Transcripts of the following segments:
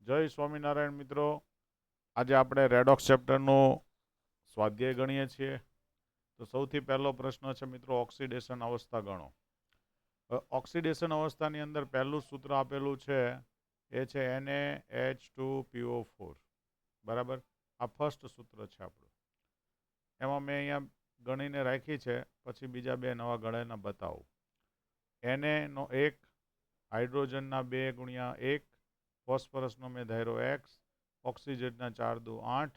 જય સ્વામિનારાયણ મિત્રો. આજે આપણે રેડોક્સ ચેપ્ટરનું સ્વાધ્યાય ગણીએ છીએ. તો સૌથી પહેલો પ્રશ્ન છે મિત્રો, ઓક્સિડેશન અવસ્થા ગણો. ઓક્સિડેશન અવસ્થાની અંદર પહેલું સૂત્ર આપેલું છે એ છે Na(H2PO4). બરાબર, આ ફર્સ્ટ સૂત્ર છે આપણું. એમાં મેં અહીંયા ગણીને રાખી છે, પછી બીજા બે નવા ગણેના બતાવું. Na નો 1, હાઇડ્રોજનના 2 ગુણ્યા 1, ફોસ્ફરસનો મેં ધાર્યો x, ઓક્સિજનના 4 દુ 8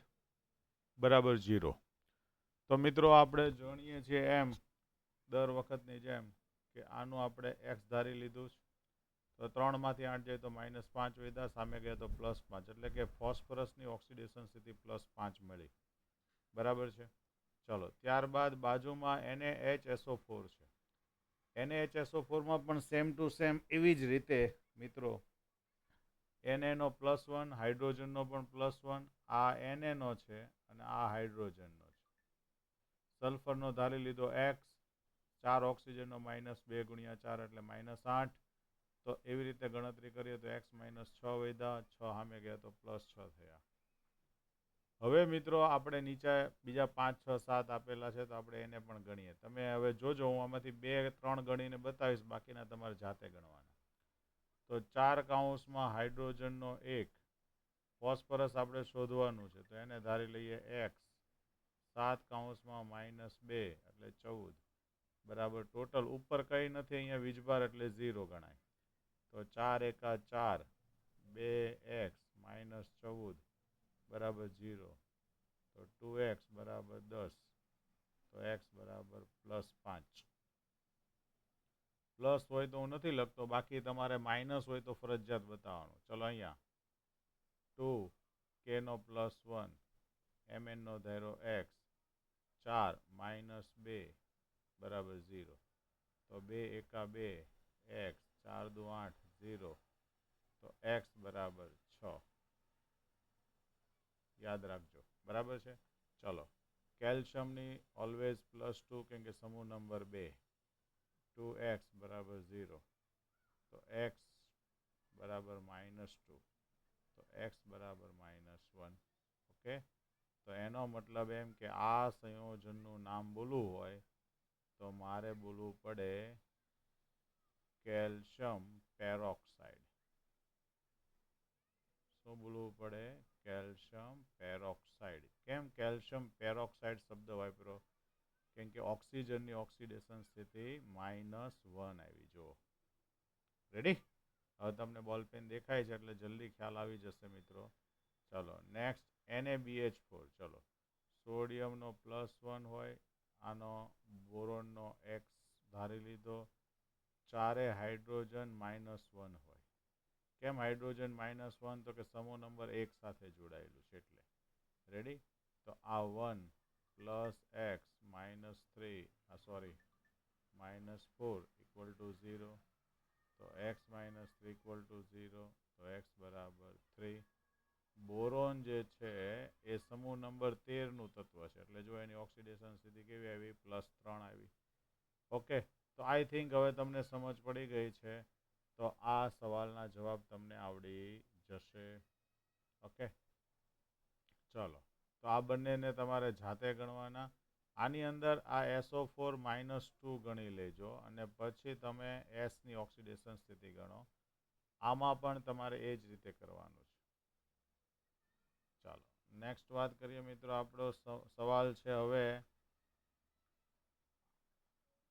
બરાબર 0. તો મિત્રો આપણે જાણીએ છીએ એમ દર વખતની જેમ કે આનું આપણે x ધારી લીધું છે. તો 3માંથી 8 જાય તો -5 વધ્યા, સામે ગયા તો +5, એટલે કે ફોસ્ફરસની ઓક્સિડેશન સ્થિતિ +5 મળી. બરાબર છે. ચલો, ત્યારબાદ બાજુમાં NaHSO4 છે. NaHSO4માં પણ સેમ ટુ સેમ એવી જ રીતે મિત્રો Na નો +1, હાઇડ્રોજનનો પણ +1, આ Na નો છે અને આ હાઇડ્રોજનનો છે. સલ્ફરનો ધારી લીધો x, 4 ઓક્સિજનનો -2 ગુણ્યા 4 એટલે -8. તો એવી રીતે ગણતરી કરીએ તો x -6 વધ્યા, 6 સામે ગયા તો +6 થયા. હવે મિત્રો આપણે નીચે બીજા 5, 6, 7 આપેલા છે, તો આપણે એને પણ ગણીએ. તમે હવે જોજો, હું આમાંથી 2, 3 ગણીને બતાવીશ, બાકીના તમારે જાતે ગણવાના. તો 4 કૌંસમાં હાઇડ્રોજનનો 1, ફોસ્ફરસ આપણે શોધવાનું છે, તો એને ધારી લઈએ x, 7 કૌંસમાં -2 એટલે 14 બરાબર. ટોટલ ઉપર કંઈ નથી, અહીંયા વીજભાર એટલે 0 ગણાય. તો 4 એકા 4, 2x -14 બરાબર 0. તો 2x બરાબર 10. તો x બરાબર +5. પ્લસ હોય તો હું નથી લખતો, બાકી તમારે માઇનસ હોય તો ફરજિયાત બતાવવાનું. ચલો, અહીંયા 2, k નો +1, Mn નો ધારો x, 4 -2 બરાબર 0. તો 2 એકા 2, x, 4 દુ 8, 0. તો x બરાબર 6. યાદ રાખજો. બરાબર છે. ચલો, કેલ્શિયમની ઓલવેઝ +2, કેમ કે સમૂહ નંબર 2. 2x બરાબર 0. તો x બરાબર -2. તો x બરાબર -1. ઓકે. તો એનો મતલબ એમ કે આ સંયોજનનું નામ બોલવું હોય તો મારે બોલવું પડે કેલ્શિયમ પેરોક્સાઇડ. શું બોલવું પડે? Calcium peroxide. કેમ કેલ્શિયમ પેરોક્સાઇડ શબ્દ વાપરો? કેમ કે ઓક્સિજનની ઓક્સિડેશન સ્થિતિ -1 આવી. જુઓ, રેડી? હવે તમને બોલપેન દેખાય છે એટલે જલ્દી ખ્યાલ આવી જશે મિત્રો. ચલો, નેક્સ્ટ NaBH4. ચલો, સોડિયમનો +1 હોય, આનો બોરોનનો x ધારી લીધો. 4 હાઇડ્રોજન -1 હોય. કેમ હાઇડ્રોજન -1? તો કે સમૂહ નંબર 1 સાથે જોડાયેલું છે એટલે. રેડી? તો આ 1 + x -3 -4 = 0. તો x -3 = 0. તો x બરાબર 3. બોરોન જે છે એ સમૂહ નંબર 13નું તત્વ છે, એટલે જો એની ઓક્સિડેશન સ્થિતિ કેવી આવી? +3 આવી. ઓકે. તો આઈ થિંક હવે તમને સમજ પડી ગઈ છે. તો આ સવાલના જવાબ તમને આવડી જશે. ઓકે. ચલો, તો આ બંનેને તમારે જાતે ગણવાના. આની અંદર આ SO4 -2 ગણી લેજો અને પછી તમે એસની ઓક્સિડેશન સ્થિતિ ગણો. આમાં પણ તમારે એ જ રીતે કરવાનું છે. ચાલો, નેક્સ્ટ વાત કરીએ મિત્રો. આપણો સવાલ છે હવે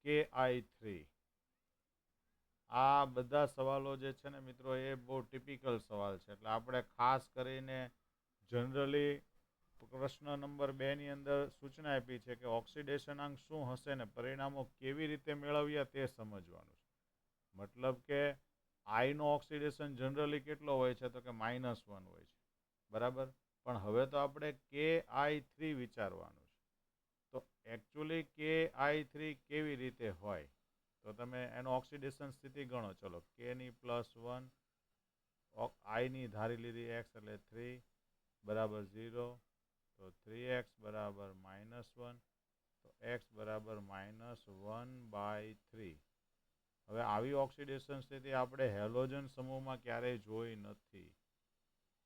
Ki3. આ બધા સવાલો જે છે ને મિત્રો, એ બહુ ટિપિકલ સવાલ છે, એટલે આપણે ખાસ કરીને જનરલી પ્રશ્ન નંબર 2ની અંદર સૂચના આપી છે કે ઓક્સિડેશનાંક શું હશે ને પરિણામો કેવી રીતે મેળવ્યા તે સમજવાનું છે. મતલબ કે આઈનો ઓક્સિડેશન જનરલી કેટલો હોય છે? તો કે -1 હોય છે. બરાબર. પણ હવે તો આપણે Ki3 વિચારવાનું છે. તો એકચ્યુઅલી Ki3 કેવી રીતે હોય? તો તમે એનો ઓક્સિડેશન સ્થિતિ ગણો. ચલો, kની +1, આઈની ધારી લીધી x એટલે 3 બરાબર 0. તો 3x બરાબર -1. તો x બરાબર -1/3. હવે આવી ઓક્સિડેશન સ્થિતિ આપણે હેલોજન સમૂહમાં ક્યારેય જોઈ નથી.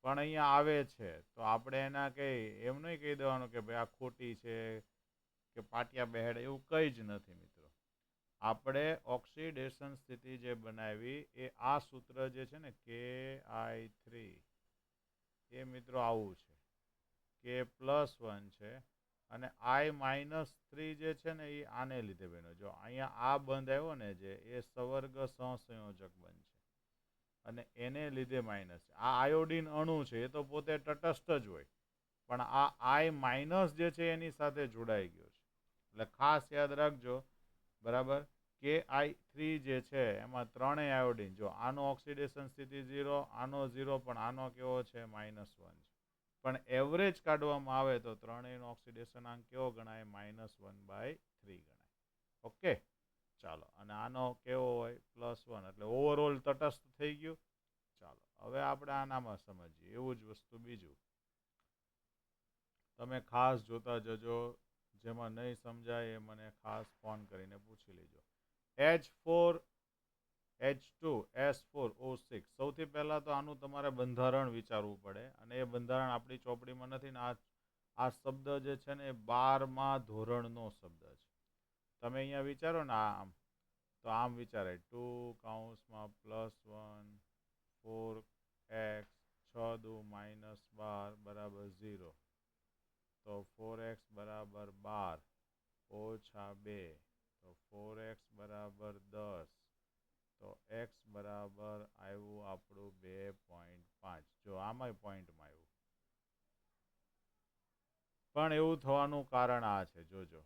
પણ અહીંયા આવે છે તો આપણે એના એમ નહીં કહી દેવાનું કે ભાઈ આ ખોટી છે કે પાટિયા બેહેડ, એવું કંઈ જ નથી મિત્રો. આપણે ઓક્સિડેશન સ્થિતિ જે બનાવી એ આ સૂત્ર જે છે ને Ki3 એ મિત્રો આવું છે, K+1 છે અને I-3 જે છે ને એ આને લીધે બન્યો. જો અહીંયા આ બંધ આવ્યો ને જે એ સવર્ગ સહસંયોજક બંધ છે અને એને લીધે માઇનસ છે. આ આયોડિન અણુ છે એ તો પોતે તટસ્થ જ હોય, પણ આ I- જે છે એની સાથે જોડાઈ ગયો છે. એટલે ખાસ યાદ રાખજો, બરાબર. Ki3 જે છે એમાં ત્રણેય આયોડિન, જો આનો ઓક્સિડેશન સ્થિતિ 0, આનો 0, પણ આનો કેવો છે -1 છે. પણ એવરેજ કાઢવામાં આવે તો ત્રણેયનો ઓક્સિડેશનાંક કેવો ગણાય? -1/3 ગણાય. ઓકે, ચાલો. અને આનો કેવો હોય? +1, એટલે ઓવરઓલ તટસ્થ થઈ ગયું. ચાલો હવે આપણે આનામાં સમજીએ એવું જ વસ્તુ બીજું. તમે ખાસ જોતા જજો, જેમાં નહીં સમજાય એ મને ખાસ ફોન કરીને પૂછી લેજો. H4H2S4O6. સૌથી પહેલાં તો આનું તમારે બંધારણ વિચારવું પડે, અને એ બંધારણ આપણી ચોપડીમાં નથી ને આ શબ્દ જે છે ને એ 12મા ધોરણનો શબ્દ છે. તમે અહીંયા વિચારો ને આમ, તો આમ વિચારે 2 + 1 4x 6 × 12 = 0. તો 4x = 12 ઓછા 2, તો 4x = 10. તો x બરાબર આવ્યું આપણું 2.5. જો આમાંય પોઈન્ટમાં આવ્યું, પણ એવું થવાનું કારણ આ છે. જોજો,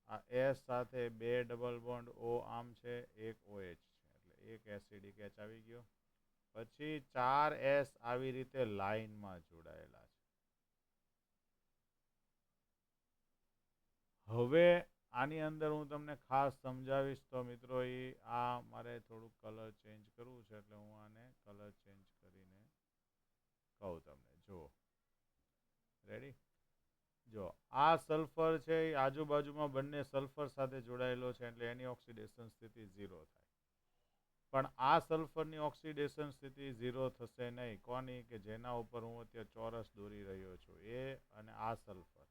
આ S સાથે 2 ડબલ બોન્ડ O આમ છે, એક OH છે, એટલે એક એસિડિક H આવી ગયો. પછી 4S આવી રીતે લાઈનમાં જોડાયેલા છે. હવે આની અંદર હું તમને ખાસ સમજાવીશ તો મિત્રો, આ મારે થોડુંક કલર ચેન્જ કરવું છે, એટલે હું આને કલર ચેન્જ કરીને કહું તમને. જુઓ, રેડી? જો આ સલ્ફર છે એ આજુબાજુમાં બંને સલ્ફર સાથે જોડાયેલો છે, એટલે એની ઓક્સિડેશન સ્થિતિ 0 થાય. પણ આ સલ્ફરની ઓક્સિડેશન સ્થિતિ 0 થશે નહીં. કોની? કે જેના ઉપર હું અત્યારે ચોરસ દોરી રહ્યો છું, એ અને આ સલ્ફર.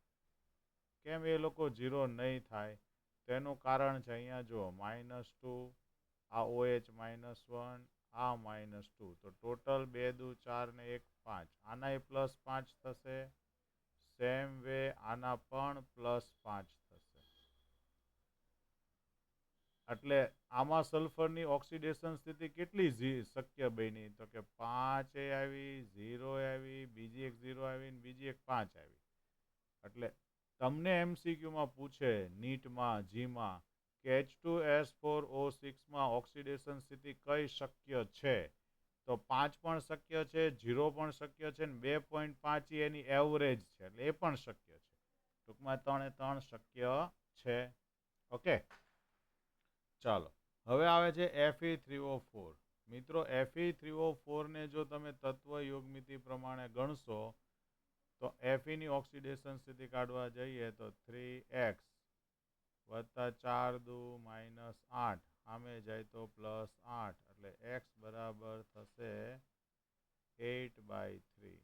કેમ એ લોકો 0 નહીં થાય? તેનું કારણ છે અહીંયા જુઓ, -2, આ OH -1, આ -2, તો ટોટલ 2 દુ 4 ને 1 5. આનાય +5 થશે. સેમ વે આના પણ +5 થશે. એટલે આમાં સલ્ફરની ઓક્સિડેશન સ્થિતિ કેટલી શક્ય બની? તો કે 5 આવી, 0 આવી, બીજી એક 0 આવી, બીજી એક 5 આવી. એટલે તમને MCQમાં પૂછે નીટમાં, જીમાં, કે H2S4O6માં ઓક્સિડેશન સ્થિતિ કઈ શક્ય છે? તો 5 પણ શક્ય છે, 0 પણ શક્ય છે, ને 2.5 એની એવરેજ છે, એટલે એ પણ શક્ય છે. ટૂંકમાં 3 એ 3 શક્ય છે. ઓકે, ચાલો. હવે આવે છે Fe3O4. મિત્રો, Fe3O4 ને જો તમે તત્વ યોગમિતિ પ્રમાણે ગણશો તો Feની ઓક્સિડેશન સ્થિતિ કાઢવા જઈએ તો 3x + 4 દુ -8, આમે જાય તો +8, એટલે x બરાબર થશે 8/3.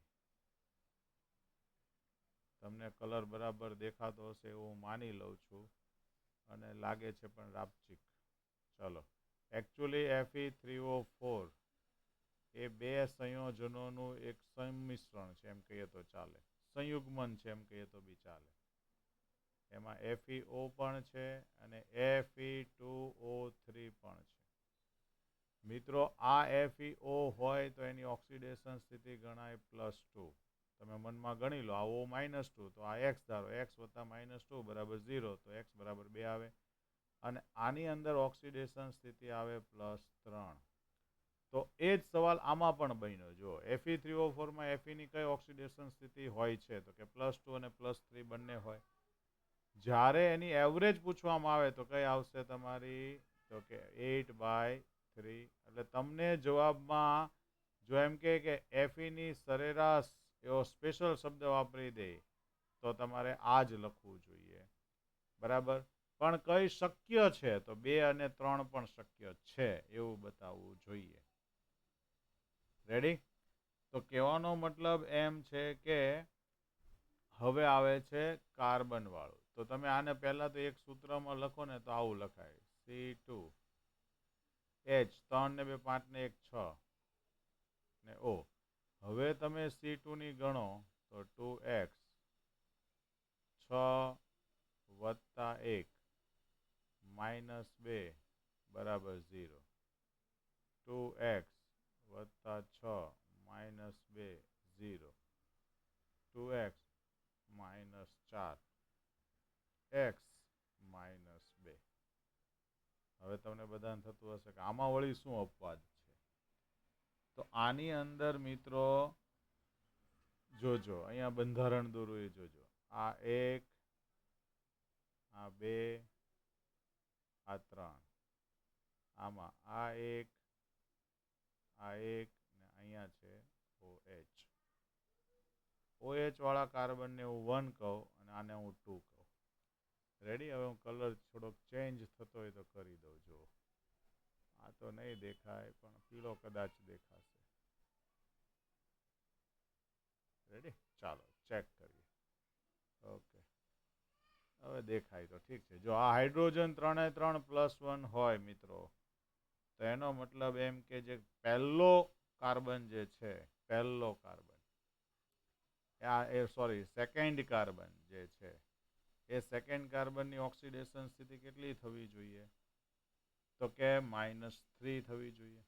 તમને કલર બરાબર દેખાતો હશે એવું હું માની લઉં છું, અને લાગે છે પણ રાપચીક. ચલો, એકચ્યુઅલી Fe3O4 એ બે સંયોજનોનું એક સંમિશ્રણ છે એમ કહીએ તો ચાલે, સંયુગ્મન છે એમ કહીએ તો બી ચાલે. એમાં FeO પણ છે અને Fe2O3 પણ છે. મિત્રો, આ FeO હોય તો એની ઓક્સિડેશન સ્થિતિ ગણાય +2. તમે મનમાં ગણી લો, આ O -2, તો આ x ધારો, x + -2 = 0, તો x બરાબર 2 આવે. અને આની અંદર ઓક્સિડેશન સ્થિતિ આવે +3. તો એ જ સવાલ આમાં પણ બન્યો. જો Fe3O4માં Feની કઈ ઓક્સિડેશન સ્થિતિ હોય છે? તો કે +2 અને +3 બંને હોય. જ્યારે એની એવરેજ પૂછવામાં આવે તો કઈ આવશે તમારી? તો કે 8/3. એટલે તમને જવાબમાં જો એમ કે Feની સરેરાશ એવો સ્પેશિયલ શબ્દ વાપરી દે તો તમારે આ જ લખવું જોઈએ. બરાબર? પણ કઈ શક્ય છે? તો 2 અને 3 પણ શક્ય છે એવું બતાવવું જોઈએ. રેડી? તો કહેવાનો મતલબ એમ છે કે હવે આવે છે કાર્બન વાળું. તો તમે આને પહેલા તો એક સૂત્રમાં લખો ને તો આવું લખાય C2 H 3 ને 2 5 ને 1 6 ને O. હવે તમે C2 ની ગણો તો 2x 6 વત્તા 1 માઇનસ 2 બરાબર 0. 2x વત્તા 6 minus 2 0. 2x minus 4 x minus 2. હવે તમને બધાને થતું હશે કે આમાં વળી શું અપવાદ છે. તો આની અંદર મિત્રો જોજો, અહીંયા બંધારણ દોરું એ જોજો. આ 1, આ 2, આ 3, આમાં આ 1, આ 1 ને અહીંયા છે OH. OH વાળા કાર્બનને હું 1 કહું અને આને હું 2 કહું. રેડી? હવે હું કલર થોડોક ચેન્જ થતો હોય તો કરી દઉં. જો આ તો નહીં દેખાય પણ પીળો કદાચ દેખાશે. રેડી? ચાલો ચેક કરીએ. ઓકે, હવે દેખાય તો ઠીક છે. જો આ હાઇડ્રોજન 3 + 1 હોય મિત્રો, તો એનો મતલબ એમ કે જે પહેલો કાર્બન જે છે, પહેલો કાર્બન સેકન્ડ કાર્બન જે છે, એ સેકન્ડ કાર્બનની ઓક્સિડેશન સ્થિતિ કેટલી થવી જોઈએ? તો કે -3 થવી જોઈએ.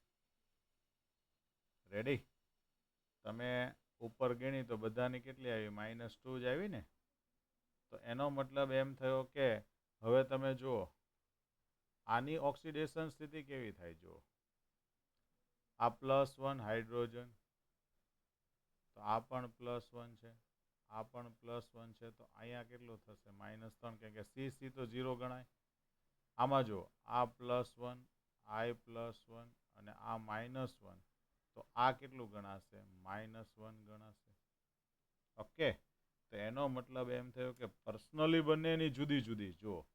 રેડી? તમે ઉપર ગણી તો બધાની કેટલી આવી? -2 જ આવી ને. તો એનો મતલબ એમ થયો કે હવે તમે જુઓ આની ઓક્સિડેશન સ્થિતિ કેવી થાય. જુઓ આ +1 હાઇડ્રોજન, તો આ પણ +1 છે, આ પણ +1 છે. તો અહીંયા કેટલું થશે? -3, કેમ કે C તો 0 ગણાય. આમાં જુઓ આ +1, આ +1 અને આ -1, તો આ કેટલું ગણાશે? -1 ગણાશે. ઓકે, તો એનો મતલબ એમ થયો કે પર્સનલી બંનેની જુદી જુદી. જુઓ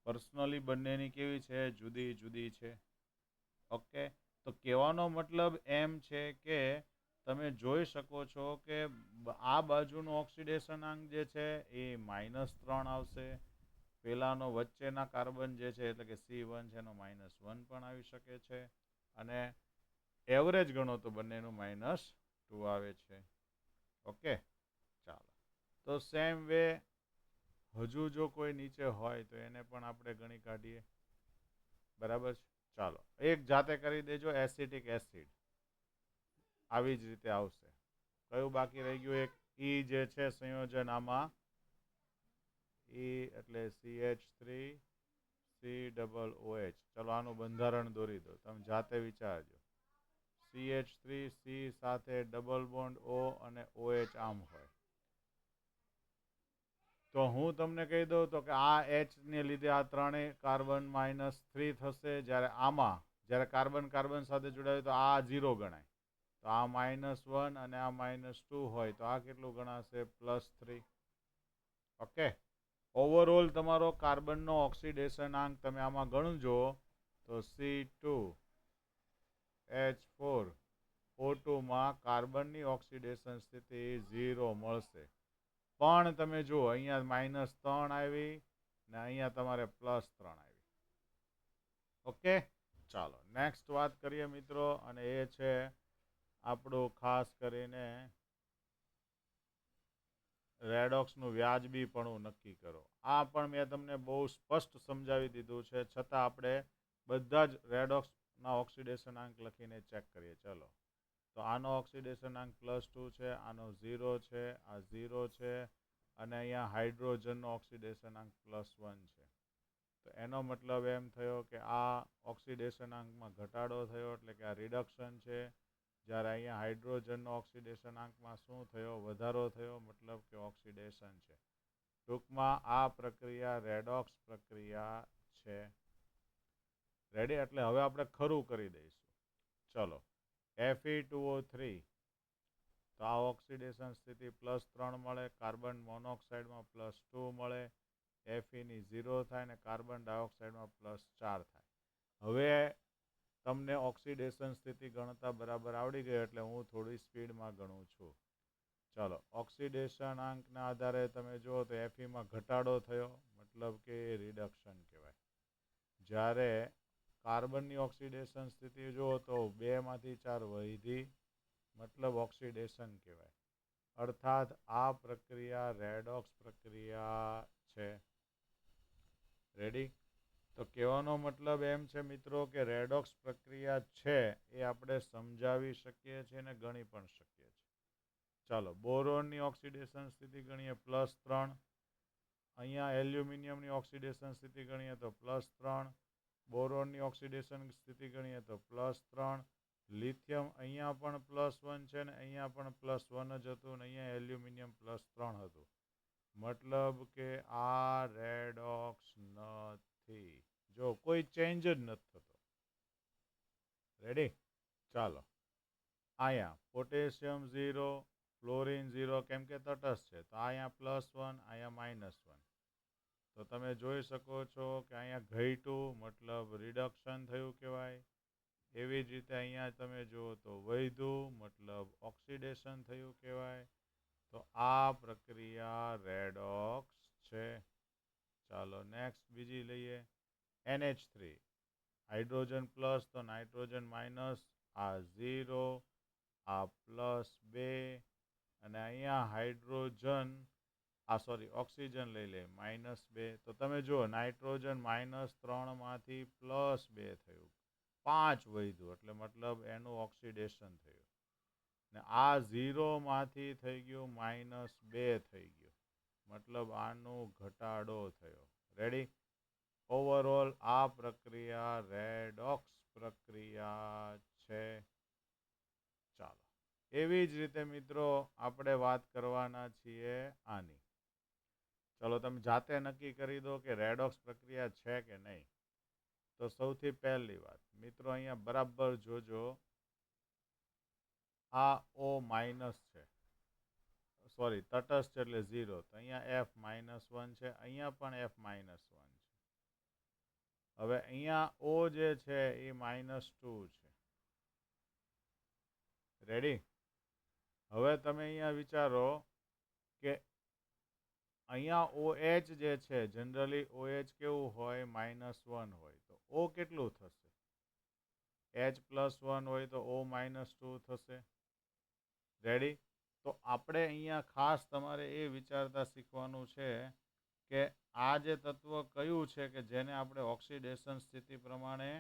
પર્સનલી બંનેની કેવી છે? જુદી જુદી છે. ઓકે, તો કહેવાનો મતલબ એમ છે કે તમે જોઈ શકો છો કે આ બાજુનો ઓક્સિડેશન આંક જે છે એ -3 આવશે. પેલાનો વચ્ચેના કાર્બન જે છે એટલે કે C1 છે એનો -1 પણ આવી શકે છે. અને એવરેજ ગણો તો બંનેનું -2 આવે છે. ઓકે, ચાલો. તો સેમ વે હજુ જો કોઈ નીચે હોય તો એને પણ આપણે ગણી કાઢીએ. બરાબર છે? ચાલો એક જાતે કરી દેજો. એસિટિક એસિડ આવી જ રીતે આવશે. કયું બાકી રહી ગયું? એક E જે છે સંયોજન આમાં, E એટલે CH3COOH. ચલો આનું બંધારણ દોરી દો, તમે જાતે વિચારજો. CH3 C સાથે ડબલ બોન્ડ O અને OH આમ હોય. તો હું તમને કહી દઉં તો કે આ H ને લીધે આ ત્રણેય કાર્બન -3 થશે. જ્યારે આમાં જ્યારે કાર્બન કાર્બન સાથે જોડાય તો આ 0 ગણાય. તો આ -1 અને આ -2 હોય તો આ કેટલું ગણાશે? +3. ઓકે, ઓવરઓલ તમારો કાર્બનનો ઓક્સિડેશન આંક તમે આમાં ગણજો તો C2H4O2 માં કાર્બનની ઓક્સિડેશન સ્થિતિ 0 મળશે. પણ તમે જુઓ અહીંયા -3 આવી ને અહીંયા તમારે +3 આવી. ઓકે, ચાલો નેક્સ્ટ વાત કરીએ મિત્રો, અને એ છે આપણું ખાસ કરીને રેડોક્સનું વ્યાજબીપણું નક્કી કરો. આ પણ મેં તમને બહુ સ્પષ્ટ સમજાવી દીધું છે, છતાં આપણે બધા જ રેડોક્સના ઓક્સિડેશન આંક લખીને ચેક કરીએ. ચલો, તો આનો ઓક્સિડેશન આંક +2 છે, આનો 0 છે, આ 0 છે, અને અહીંયા હાઇડ્રોજનનો ઓક્સિડેશન આંક +1 છે. તો એનો મતલબ એમ થયો કે આ ઓક્સિડેશન આંકમાં ઘટાડો થયો એટલે કે આ રિડક્શન છે. જ્યારે અહીંયા હાઇડ્રોજનનો ઓક્સિડેશન આંકમાં શું થયો? વધારો થયો, મતલબ કે ઓક્સિડેશન છે. ટૂંકમાં આ પ્રક્રિયા રેડોક્સ પ્રક્રિયા છે. રેડી? એટલે હવે આપણે ખરું કરી દઈશું. ચલો, Fe2O3, તો આ ઓક્સિડેશન સ્થિતિ +3 મળે. કાર્બન મોનોક્સાઇડમાં +2 મળે. Fe ની 0 થાય ને કાર્બન ડાયોક્સાઇડમાં +4 થાય. હવે તમને ઓક્સિડેશન સ્થિતિ ગણતા બરાબર આવડી ગઈ એટલે હું થોડી સ્પીડમાં ગણું છું. ચાલો, ઓક્સિડેશનાંકના આધારે તમે જુઓ તો એફઈમાં ઘટાડો થયો, મતલબ કે રિડક્શન કહેવાય. જ્યારે કાર્બનની ઓક્સિડેશન સ્થિતિ જુઓ તો 2 માંથી 4 વધી, મતલબ ઓક્સિડેશન કહેવાય. અર્થાત આ પ્રક્રિયા રેડોક્સ પ્રક્રિયા છે. રેડી? તો કહેવાનો મતલબ એમ છે મિત્રો કે રેડોક્સ પ્રક્રિયા છે એ આપણે સમજાવી શકીએ છીએ અને ગણી પણ શકીએ છીએ. ચાલો, બોરોનની ઓક્સિડેશન સ્થિતિ ગણીએ +3. અહીંયા એલ્યુમિનિયમની ઓક્સિડેશન સ્થિતિ ગણીએ તો +3. બોરોનની ઓક્સિડેશન સ્થિતિ ગણીએ તો +3. લિથિયમ અહીંયા પણ +1 છે ને અહીંયા પણ +1 જ હતું ને અહીંયા એલ્યુમિનિયમ +3 હતું. મતલબ કે આ રેડોક્સ નથી. જો કોઈ ચેન્જ જ નથી થતો. રેડી? ચાલો, અહીંયા પોટેશિયમ 0, ફ્લોરિન 0, કેમ કે તટસ્થ છે તો અહીંયા +1, અહીંયા -1. તો તમે જોઈ શકો છો કે અહીંયા ઘટ્યું, મતલબ રિડક્શન થયું કહેવાય. એવી જ રીતે અહીંયા તમે જુઓ તો વધ્યું, મતલબ ઓક્સિડેશન થયું કહેવાય. તો આ પ્રક્રિયા રેડોક્સ છે. ચાલો નેક્સ્ટ બીજી લઈએ, NH3. હાઇડ્રોજન પ્લસ તો નાઇટ્રોજન માઇનસ, આ 0, આ +2 અને અહીંયા હાઇડ્રોજન ઓક્સિજન લઈ લે -2. તો તમે જુઓ નાઇટ્રોજન -3 માંથી +2 થયું, 5 વધ્યું, એટલે મતલબ એનું ઓક્સિડેશન થયું. ને આ 0 માંથી થઈ ગયું -2 થઈ ગયું, મતલબ આનું ઘટાડો થયો. રેડી? ઓવરઓલ આ પ્રક્રિયા રેડોક્સ પ્રક્રિયા છે. ચાલો, એવી જ રીતે મિત્રો આપણે વાત કરવાના છીએ આની. ચાલો, તમે જાતે નક્કી કરી દો કે રેડોક્સ પ્રક્રિયા છે કે નહીં. તો સૌથી પહેલી વાત મિત્રો અહીંયા બરાબર જોજો, આ O- છે, સોરી તટસ્થ એટલે 0, તો અહીંયા F-1 છે, અહીંયા પણ F-1 છે. હવે અહીંયા O જે છે એ -2 છે. રેડી? હવે તમે અહીંયા વિચારો કે અહીંયા OH જે છે, જનરલી OH કેવું હોય, -1 હોય, તો O કેટલું થશે? H+1 હોય તો O -2 થશે. રેડી? તો આપણે અહીંયા ખાસ તમારે એ વિચારતા શીખવાનું છે કે આ જે તત્વ કયું છે કે જેને આપણે ઓક્સિડેશન સ્થિતિ પ્રમાણે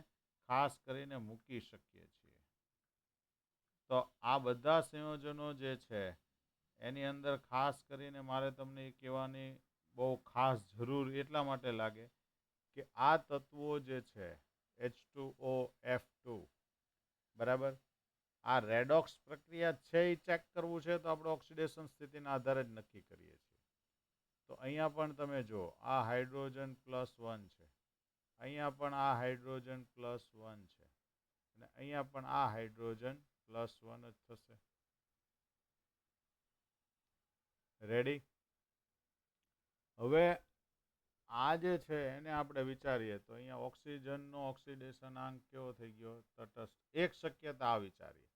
ખાસ કરીને મૂકી શકીએ છીએ. તો આ બધા સંયોજનો જે છે એની અંદર ખાસ કરીને મારે તમને એ કહેવાની બહુ ખાસ જરૂર એટલા માટે લાગે કે આ તત્વો જે છે H2O F2, બરાબર, આ રેડોક્સ પ્રક્રિયા છે એ ચેક કરવું છે તો આપણે ઓક્સિડેશન સ્થિતિના આધારે જ નક્કી કરીએ છીએ. તો અહીંયા પણ તમે જુઓ, આ હાઇડ્રોજન +1 છે, અહીંયા પણ આ હાઇડ્રોજન +1 છે અને અહીંયા પણ આ હાઇડ્રોજન +1 જ થશે. રેડી? હવે આ જે છે એને આપણે વિચારીએ તો અહીંયા ઓક્સિજનનો ઓક્સિડેશનાંક કેવો થઈ ગયો? તટસ્થ. એક શક્યતા આ વિચારીએ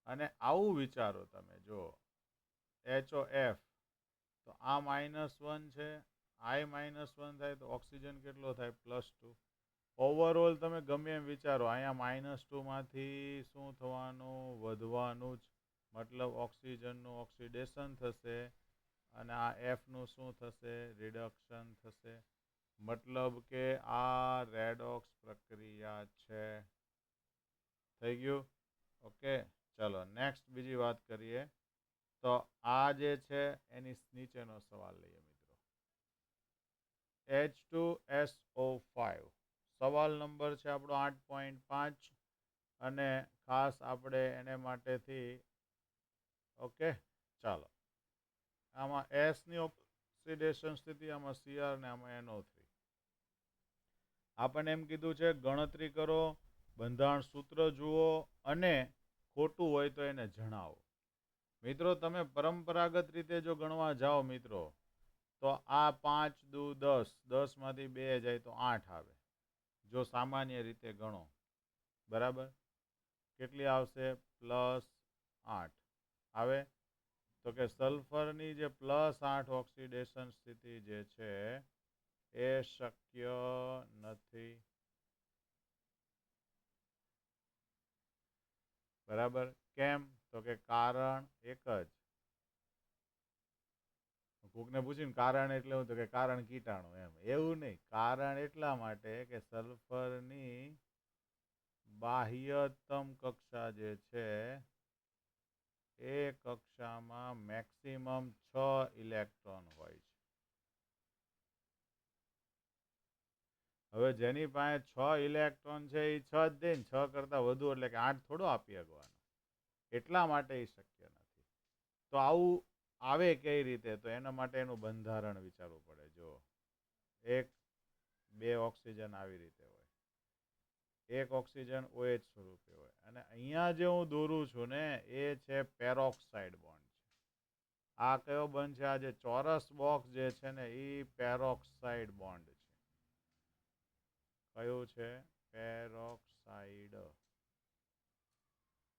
અને આવું વિચારો તમે જો HOF, તો આ -1 છે, I -1 થાય તો ઓક્સિજન કેટલો થાય? +2. ઓવરઓલ તમે ગમે એમ વિચારો, અહીંયા -2 માંથી શું થવાનું? વધવાનું જ, મતલબ ઓક્સિજનનું ઓક્સિડેશન થશે અને આ Fનું શું થશે? રિડક્શન થશે. મતલબ કે આ રેડોક્સ પ્રક્રિયા છે. થઈ ગયું? ઓકે, ચલો નેક્સ્ટ બીજી વાત કરીએ. તો આ જે છે એની નીચેનો સવાલ લઈએ મિત્રો, H2SO5. સવાલ નંબર છે આપણો 8.5 અને ખાસ આપણે એને માટેથી ઓકે. ચાલો, આમાં એસની ઓક્સિડેશન સ્થિતિ, આમાં Cr ને આમાં NO3. આપણને એમ કીધું છે ગણતરી કરો, બંધારણ સૂત્ર જુઓ અને ખોટું હોય તો એને જણાવો. મિત્રો તમે પરંપરાગત રીતે જો ગણવા જાઓ મિત્રો તો આ 5 દુ 10, 10 માંથી 2 જાય તો 8 આવે જો સામાન્ય રીતે ગણો. બરાબર. કેટલી આવશે? +8 આવે. તો કે સલ્ફરની જે +8 ઓક્સિડેશન સ્થિતિ જે છે એ શક્ય નથી. બરાબર. કેમ? તો કે કારણ એક જ. કોકને પૂછ્યું કારણ એટલે હું, તો કે કારણ કીટાણુ. એમ એવું નહીં. કારણ એટલા માટે કે સલ્ફરની બાહ્યતમ કક્ષા જે છે એ કક્ષામાં મેક્સિમમ 6 ઇલેક્ટ્રોન હોય છે. હવે જેની પાસે 6 ઇલેક્ટ્રોન છે એ 6 જ દે ને, 6 કરતાં વધુ એટલે કે 8 થોડો આપી શકવાનો. એટલા માટે એ શક્ય નથી. તો આવું આવે કઈ રીતે? તો એના માટે એનું બંધારણ વિચારવું પડે. જો 1 2 ઓક્સિજન આવી રીતે હોય, 1 ઓક્સિજન OH સ્વરૂપે હોય, અને અહીંયા જે હું દોરું છું ને એ છે પેરોક્સાઇડ બોન્ડ છે. આ કયો બંધ છે? આ જે ચોરસ બોક્સ જે છે ને એ પેરોક્સાઇડ બોન્ડ છે. કયું છે? પેરોક્સાઇડ.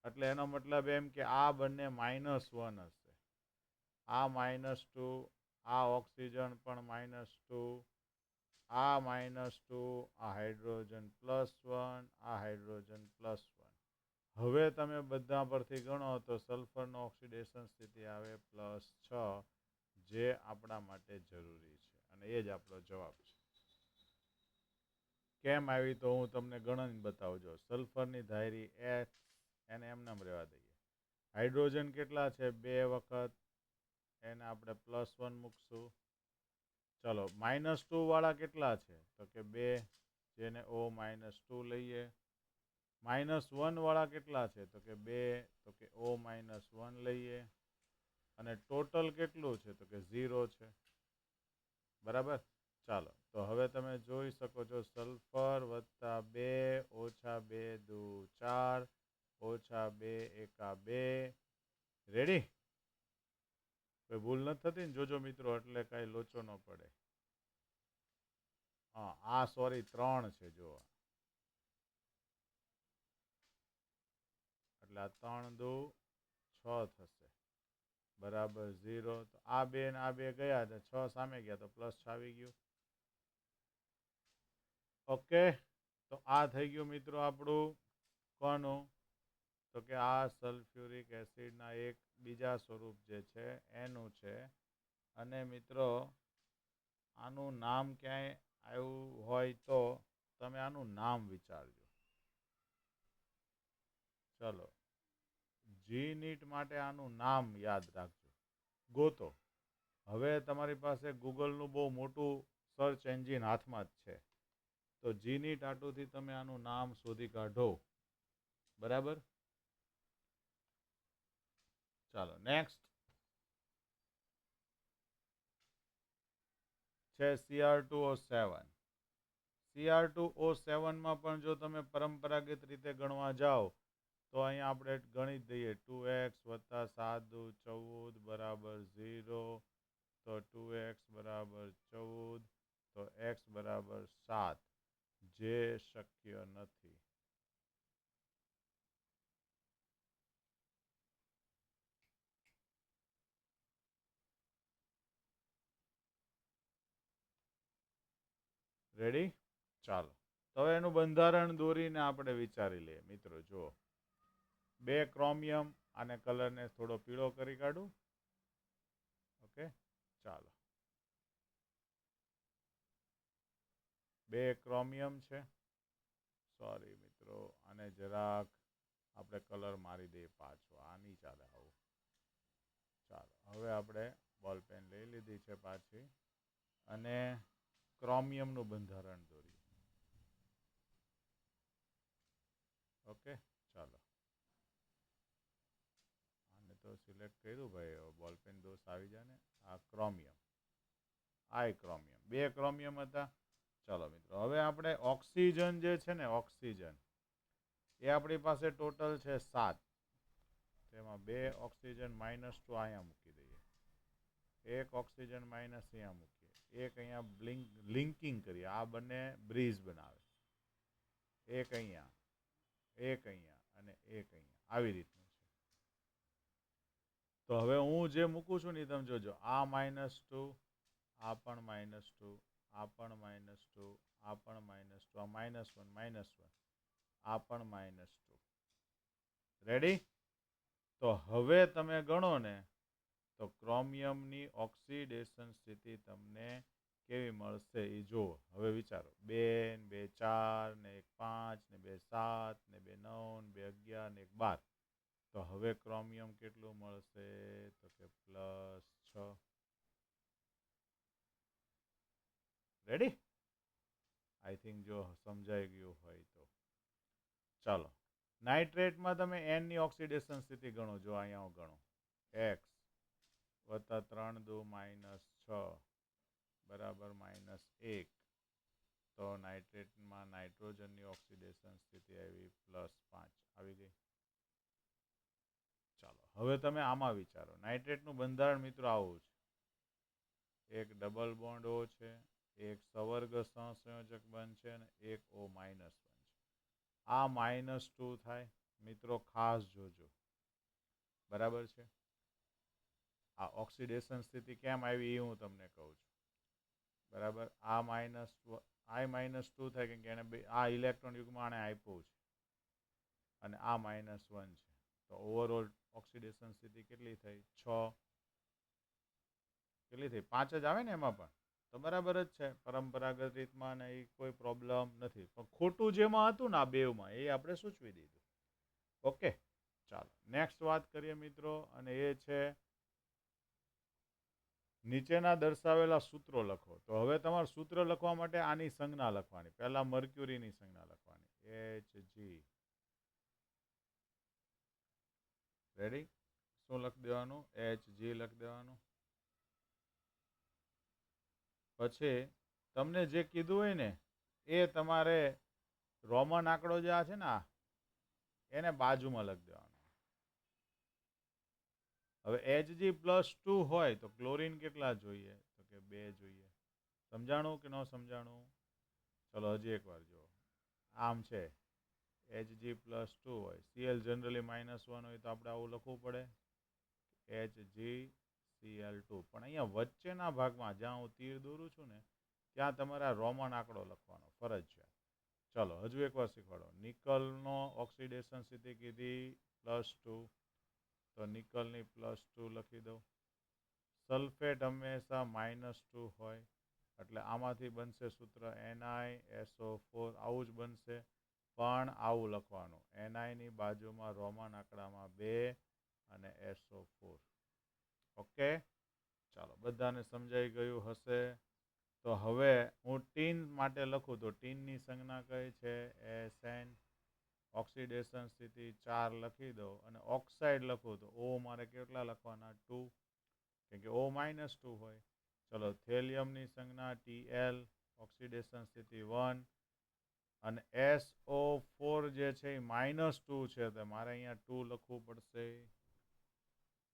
એટલે એનો મતલબ એમ કે આ બંને -1 હશે. આ -2, આ ઓક્સિજન પણ -2, આ -2, આ હાઇડ્રોજન +1, આ હાઇડ્રોજન +1. હવે તમે બધા પરથી ગણો તો સલ્ફરનો ઓક્સિડેશન સ્થિતિ આવે +6, જે આપણા માટે જરૂરી છે. અને એ જ આપણો જવાબ છે. કેમ આવી? તો હું તમને ગણન બતાવજો. સલ્ફરની ધાયરી H, એને એમનેમ રહેવા દઈએ. હાઇડ્રોજન કેટલા છે? 2 વખત. એને આપણે +1 મૂકશું. ચલો, -2 વાળા કેટલા છે? તો કે 2, જેને O-2 લઈએ. -1 વાળા કેટલા છે? તો કે 2, તો કે O-1 લઈએ. અને ટોટલ કેટલું છે? તો કે 0 છે. બરાબર. ચાલો, તો હવે તમે જોઈ શકો છો સલ્ફર +2 -2 × 4 -2 × 2. રેડી? કોઈ ભૂલ નથી થતી ને? જોજો મિત્રો, એટલે કાંઈ લોચો ન પડે. હા, આ સોરી 3 છે. જો એટલે આ 3 × 2 = 6 થશે. બરાબર 0. તો આ 2 ને આ 2 ગયા તો 6 સામે ગયા તો +6 આવી ગયું. ઓકે. તો આ થઈ ગયું મિત્રો આપણું કોનું? તો કે આ સલ્ફ્યુરિક એસિડના એક બીજા સ્વરૂપ જે છે એનું છે. અને મિત્રો આનું નામ ક્યાંય આવ્યું હોય તો તમે આનું નામ વિચારજો. ચલો, GNEET માટે આનું નામ યાદ રાખજો. ગોતો. હવે તમારી પાસે ગૂગલનું બહુ મોટું સર્ચ એન્જિન હાથમાં જ છે. તો GNEET આટુંથી તમે આનું નામ શોધી કાઢો. બરાબર. ચાલો, નેક્સ્ટ છે Cr2O7. Cr2O7માં પણ જો તમે પરંપરાગત રીતે ગણવા જાઓ તો અહીંયા આપણે ગણી જ દઈએ. 2x + 7 × 14 = 0. તો 2x = 14, તો x = 7, જે શક્ય નથી. રેડી? ચાલો, તો હવે એનું બંધારણ દોરીને આપણે વિચારી લઈએ. મિત્રો જુઓ, 2 ક્રોમિયમ, આને કલરને થોડો પીળો કરી કાઢું. ઓકે, ચાલો. 2 ક્રોમિયમ છે. સોરી મિત્રો, આને જરાક આપણે કલર મારી દઈએ પાછો. આ નહીં ચાલે આવું. ચાલો, હવે આપણે બોલ પેન લઈ લીધી છે પાછી, અને ક્રોમિયમનું બંધારણ દોરીએ. ઓકે, ચાલો. આને તો સિલેક્ટ કર્યું ભાઈ. બોલ પેન દોષ આવી જાય ને. આ ક્રોમિયમ, આ ક્રોમિયમ. 2 ક્રોમિયમ હતા. ચાલો મિત્રો, હવે આપણે ઓક્સિજન જે છે ને, ઓક્સિજન એ આપણી પાસે ટોટલ છે 7. તેમાં 2 ઓક્સિજન -2 અહીંયા મૂકી દઈએ. 1 ઓક્સિજન માઇનસ અહીંયા મૂકીએ. 1 અહીંયા લિંકિંગ કરીએ. આ બંને બ્રિજ બનાવે. 1 અહીંયા, એક અહીંયા અને એક અહીંયા આવી રીતનું છે. તો હવે હું જે મૂકું છું ને તમે જોજો, આ -2, આ પણ -2, આ પણ -2, આ પણ -2, આ -1, -1, આ પણ -2. રેડી? તો હવે તમે ગણો ને તો ક્રોમિયમની ઓક્સિડેશન સ્થિતિ તમને કેવી મળશે એ જુઓ. હવે વિચારો, 2 ને 2 4 ને 1 5 ને 2 7 ને 2 9 ને 2 11 ને 1 12. તો હવે ક્રોમિયમ કેટલું મળશે? તો કે +6. રેડી? આઈ થિંક જો સમજાઈ ગયું હોય તો ચાલો. નાઇટ્રેટમાં તમે N ની ઓક્સિડેશન સ્થિતિ ગણો. જો અહીંયા હું ગણું, x + 3 × 2 - 6 બરાબર -1. તો નાઇટ્રેટમાં નાઇટ્રોજનની ઓક્સિડેશન સ્થિતિ આવી +5 આવી ગઈ. ચાલો હવે તમે આમાં વિચારો. નાઇટ્રેટનું બંધારણ મિત્રો આવું છે. એક ડબલ બોન્ડ O છે, એક સવર્ગ સહસંયોજક બંધ છે અને એક O- બંધ છે. આ -2 થાય મિત્રો, ખાસ જોજો. બરાબર છે? આ ઓક્સિડેશન સ્થિતિ કેમ આવી એ હું તમને કહું છું. બરાબર? આ -2 થાય કેમ કે એને આ ઇલેક્ટ્રોન યુગ્મ આને આપ્યું છે અને આ -1 છે. તો ઓવરઓલ ઓક્સિડેશન સ્થિતિ કેટલી થઈ? 6. કેટલી થઈ? 5 જ આવે ને એમાં પણ. તો બરાબર જ છે પરંપરાગત રીતમાં, ને એ કોઈ પ્રોબ્લેમ નથી. પણ ખોટું જેમાં હતું ને આ બેવમાં, એ આપણે સૂચવી દીધું. ઓકે, ચાલો નેક્સ્ટ વાત કરીએ મિત્રો, અને એ છે નીચેના દર્શાવેલા સૂત્રો લખો. તો હવે તમારે સૂત્ર લખવા માટે આની સંજ્ઞા લખવાની. પહેલા મર્ક્યુરીની સંજ્ઞા લખવાની, Hg. રેડી? શું લખી દેવાનું? Hg લખી દેવાનું. પછી તમને જે કીધું હોય ને એ તમારે રોમન આંકડો જે આ છે ને એને બાજુમાં લખી દેવાનો. હવે Hg+2 હોય તો ક્લોરીન કેટલા જોઈએ? તો કે 2 જોઈએ. સમજાણું કે ન સમજાણું? ચલો હજી એકવાર જુઓ. આમ છે, Hg+2 હોય, Cl જનરલી -1 હોય તો આપણે આવું લખવું પડે, HgCl2. પણ અહીંયા વચ્ચેના ભાગમાં જ્યાં હું તીર દોરું છું ને ત્યાં તમારે આ રોમન આંકડો લખવાનો ફરજિયાત. ચલો હજુ એકવાર શીખવાડો. નિકલનો ઓક્સિડેશન સ્થિતિ કીધી +2, તો નિકલની +2 લખી દઉં. સલ્ફેટ હંમેશા -2 હોય એટલે આમાંથી બનશે સૂત્ર NiSO4. આવું જ બનશે, પણ આવું લખવાનું, Ni ની બાજુમાં રોમન આંકડામાં 2 અને SO4. ઓકે, ચાલો બધાને સમજાઈ ગયું હશે. તો હવે હું ટીન માટે લખું તો ટીનની સંજ્ઞા કઈ છે? SN. ઓક્સિડેશન સ્થિતિ 4 લખી દો, અને ઓક્સાઇડ લખું તો O મારે કેટલા લખવાના? 2, કેમ કે O -2 હોય. ચલો થેલિયમની સંજ્ઞા TL, ઓક્સિડેશન સ્થિતિ 1, અને SO4 જે છે એ -2 છે તો મારે અહીંયા 2 લખવું પડશે.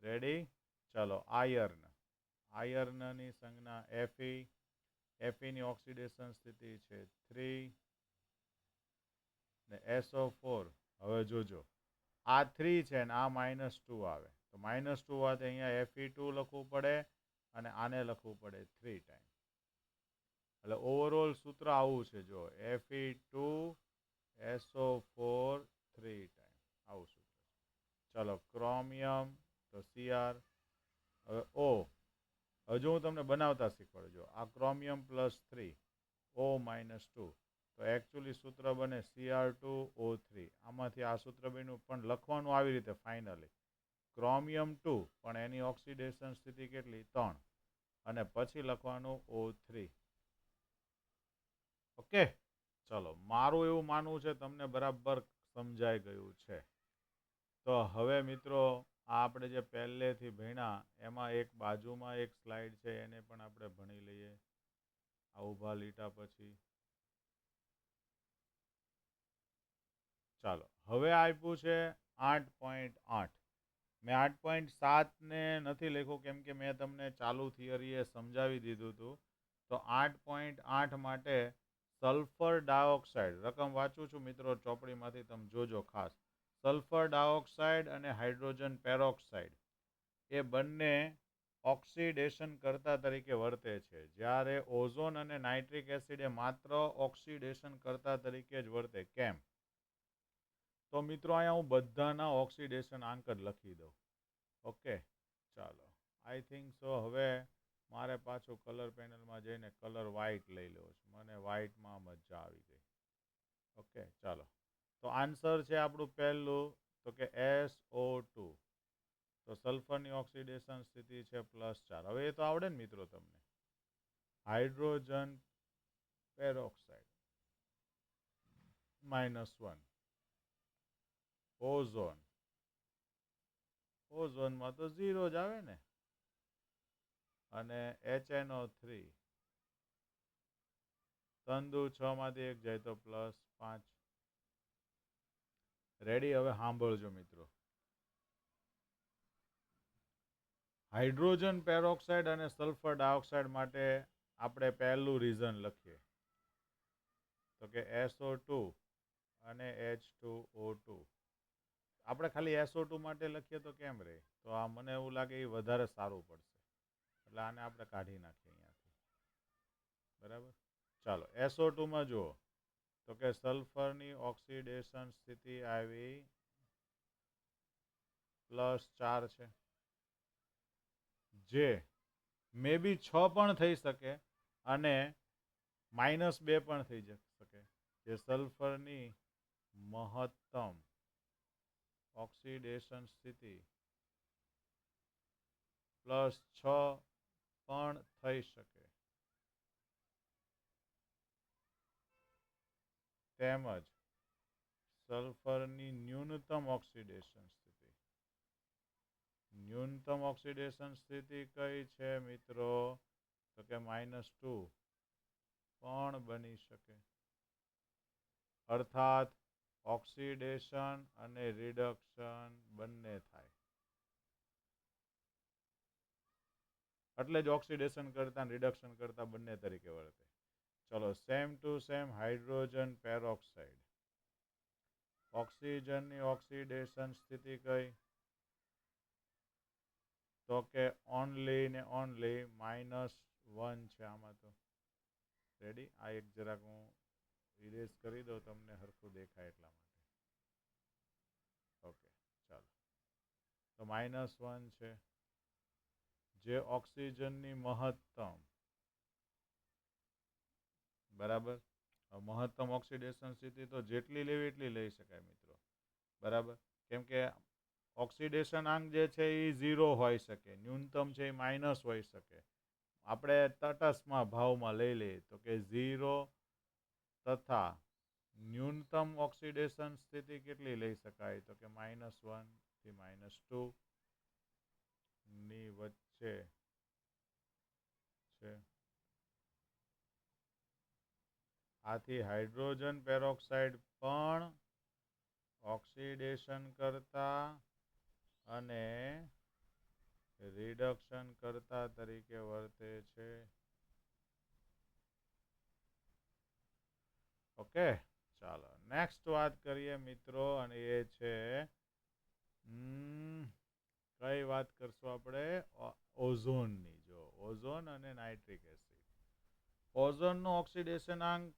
રેડી? ચલો આયર્ન. આયર્નની સંજ્ઞા Fe. Feની ઓક્સિડેશન સ્થિતિ છે 3 ને SO4. હવે જોજો, આ 3 છે ને આ -2 આવે તો -2 હોવાથી અહીંયા Fe2 લખવું પડે અને આને લખવું પડે 3 ટાઈમ. એટલે ઓવરઓલ સૂત્ર આવું છે, જો Fe2 SO4 3 ટાઈમ, આવું સૂત્ર. ચલો ક્રોમિયમ તો Cr. હવે O, હજુ હું તમને બનાવતા શીખવાડજો. આ ક્રોમિયમ +3, O -2, તો એકચ્યુઅલી સૂત્ર બને Cr2O3. આમાંથી આ સૂત્ર બન્યું, પણ લખવાનું આવી રીતે ફાઇનલી ક્રોમિયમ 2, પણ એની ઓક્સિડેશન સ્થિતિ કેટલી? 3, અને પછી લખવાનું O3. ઓકે, ચલો મારું એવું માનવું છે તમને બરાબર સમજાઈ ગયું છે. તો હવે મિત્રો આપણે જે પહેલેથી ભણ્યા એમાં એક બાજુમાં એક સ્લાઇડ છે, એને પણ આપણે ભણી લઈએ આ ઊભા લીટા પછી. ચાલો હવે આપ્યું છે 8.8. મેં 8.7 ને નથી લખ્યું કેમ કે મેં તમને ચાલુ થિયરીએ સમજાવી દીધું હતું. તો 8.8 માટે સલ્ફર ડાયોક્સાઇડ, રકમ વાંચું છું મિત્રો ચોપડીમાંથી, તમે જોજો ખાસ. સલ્ફર ડાયોક્સાઇડ અને હાઇડ્રોજન પેરોક્સાઇડ એ બંને ઓક્સિડેશન કરતા તરીકે વર્તે છે, જ્યારે ઓઝોન અને નાઇટ્રિક એસિડ એ માત્ર ઓક્સિડેશન કરતા તરીકે જ વર્તે. કેમ? તો મિત્રો અહીંયા હું બધાના ઓક્સિડેશન આંક જ લખી દઉં. ઓકે, ચાલો. આઈ થિંક સો હવે મારે પાછું કલર પેનલમાં જઈને કલર વ્હાઇટ લઈ લેવો છે. મને વ્હાઇટમાં મજા આવી ગઈ. ઓકે, ચાલો. તો આન્સર છે આપણું પહેલું તો કે SO2. તો સલ્ફરની ઓક્સિડેશન સ્થિતિ છે +4. હવે એ તો આવડે ને મિત્રો તમને. Hydrogen peroxide -1. ઓઝોનમાં તો 0 જ આવે ને. અને HNO3 તંદુ 6 માંથી 1 જાય તો +5. રેડી? હવે સાંભળજો મિત્રો. હાઇડ્રોજન પેરોક્સાઇડ અને સલ્ફર ડાયોક્સાઇડ માટે આપણે પહેલું રીઝન લખીએ તો કે SO2 અને H2O2. આપણે ખાલી SO2 માટે લખીએ તો કેમ રહે? તો આ મને એવું લાગે એ વધારે સારું પડશે, એટલે આને આપણે કાઢી નાખીએ અહીંયાથી. બરાબર? ચાલો, SO2માં જુઓ તો કે સલ્ફરની ઓક્સિડેશન સ્થિતિ આવી +4 છે, જે મે બી 6 પણ થઈ શકે અને -2 પણ થઈ શકે, જે સલ્ફરની મહત્તમ ઓક્સિડેશન સ્થિતિ +6 પણ થઈ શકે, તેમજ સલ્ફરની ન્યૂનતમ ઓક્સિડેશન સ્થિતિ. ન્યૂનતમ ઓક્સિડેશન સ્થિતિ કઈ છે મિત્રો? તો કે -2 પણ બની શકે. અર્થાત ઓક્સિડેશન અને રિડક્શન બંને થાય. એટલે જ ઓક્સિડેશન કરતા રિડક્શન કરતા બંને તરીકે વર્તે. ચલો, same to same hydrogen peroxide. ઓક્સિજનની ઓક્સિડેશન સ્થિતિ કઈ? તો કે ઓનલી ને ઓનલી -1 છે આમાં તો. રેડી? આ એક જરાક હું ઇરેઝ કરી દઉં તમને હરખું દેખાય એટલા માટે. ઓકે, ચાલો. તો -1 છે, જે ઓક્સિજનની મહત્તમ. બરાબર? મહત્તમ ઓક્સિડેશન સ્થિતિ તો જેટલી લેવી એટલી લઈ શકાય મિત્રો. બરાબર? કેમ કે ઓક્સિડેશન આંક જે છે એ 0 હોઈ શકે, ન્યૂનતમ છે એ માઇનસ હોઈ શકે. આપણે તટસ્થમાં ભાવમાં લઈ લઈએ તો કે 0 તથા ન્યૂનતમ ઓક્સિડેશન સ્થિતિ કેટલી લઈ શકાય? તો કે -1 થી -2 ની વચ્ચે છે. આથી હાઇડ્રોજન પેરોક્સાઇડ પણ ઓક્સિડેશન કરતા અને રિડક્શન કરતા તરીકે વર્તે છે. ઓકે, ચાલો નેક્સ્ટ વાત કરીએ મિત્રો, અને એ છે કઈ વાત કરશું આપણે? ઓઝોનની. જો ઓઝોન અને નાઇટ્રિક એસિડ. ઓઝોનનો ઓક્સિડેશન આંક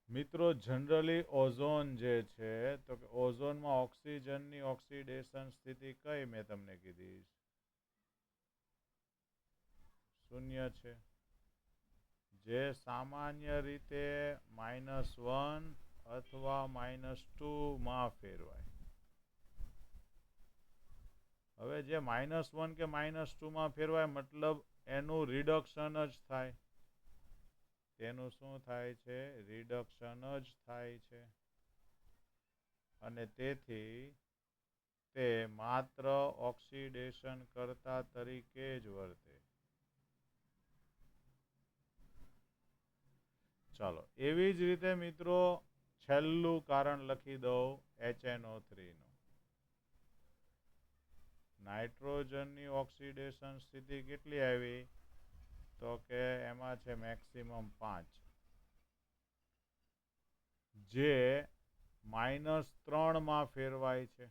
મિત્રો જનરલી ઓઝોન જે છે તો કે ઓઝોનમાં ઓક્સિજનની ઓક્સિડેશન સ્થિતિ કઈ મેં તમને કીધી? 0 છે, જે સામાન્ય રીતે -1 અથવા -2 માં ફેરવાય. હવે જે -1 કે -2 માં ફેરવાય મતલબ એનું રિડક્શન જ થાય. તેનું શું થાય છે? રિડક્શન જ થાય છે. અને તેથી તે માત્ર ઓક્સિડેશન કરતા તરીકે જ વર્તે. ચાલો, એવી જ રીતે મિત્રો છેલ્લું કારણ લખી દઉં HNO3 નું. નાઇટ્રોજનની ઓક્સિડેશન સ્થિતિ કેટલી આવી? તો કે એમાં છે મેક્સિમમ 5. જે -3 ફેરવાય છે.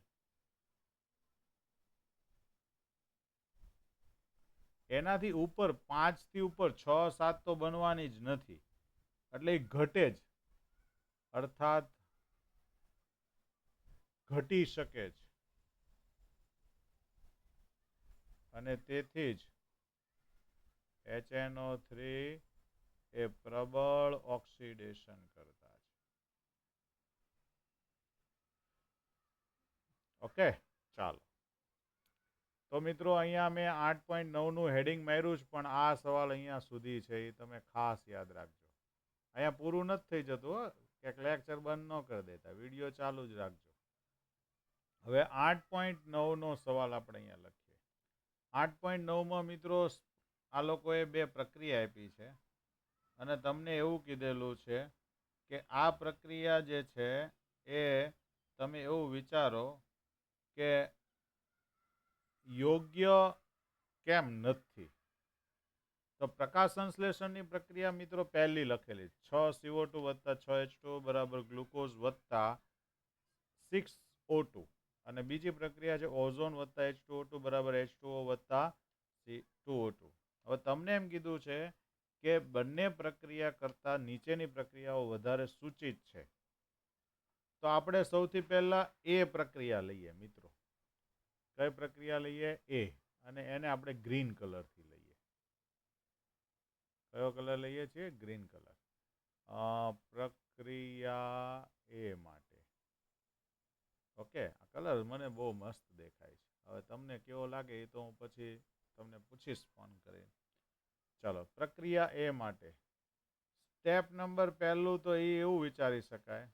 એનાથી ઉપર 5 થી ઉપર 6, 7 તો બનવાની જ નથી, એટલે એ ઘટે જ, અર્થાત ઘટી શકે છે. અને તેથી જ HNO3 એ પ્રબળ ઓક્સિડેશન કરતા છે. ઓકે, ચાલો. તો મિત્રો અહીંયા મેં 8.9નું હેડિંગ માર્યું છે, પણ આ સવાલ અહીંયા સુધી છે, એ તમે ખાસ યાદ રાખજો. અહીંયા પૂરું નથી થઈ જતું, કે લેક્ચર બંધ ન કરી દેતા, વિડીયો ચાલુ જ રાખજો. હવે 8.9નો સવાલ આપણે અહીંયા લખીએ. 8.9માં મિત્રો આ લોકોએ 2 પ્રક્રિયા આપી છે, અને તમને એવું કીધેલું છે કે આ પ્રક્રિયા જે છે એ તમે એવું વિચારો કે યોગ્ય કેમ નથી. તો પ્રકાશ સંશ્લેષણની પ્રક્રિયા મિત્રો પહેલી લખેલી 6CO2 વત્તા 6H2O બરાબર ગ્લુકોઝ વત્તા 6O2, અને બીજી પ્રક્રિયા છે ઓઝોન વત્તા H2O2 બરાબર H2O વત્તા C2O2. હવે તમને એમ કીધું છે કે બંને પ્રક્રિયા કરતા નીચેની પ્રક્રિયાઓ વધારે સૂચિત છે. તો આપણે સૌથી પહેલા એ પ્રક્રિયા લઈએ મિત્રો. કઈ પ્રક્રિયા લઈએ? એ. અને એને આપણે ગ્રીન કલરથી લઈએ. કયો કલર લઈએ છીએ? Green colour. પ્રક્રિયા એ માટે. ઓકે, આ કલર મને બહુ મસ્ત દેખાય છે. હવે તમને કેવો લાગે એ તો હું પછી તમને પૂછીશ ફોન કરીને. ચાલો, પ્રક્રિયા એ માટે સ્ટેપ નંબર પહેલું તો એ એવું વિચારી શકાય,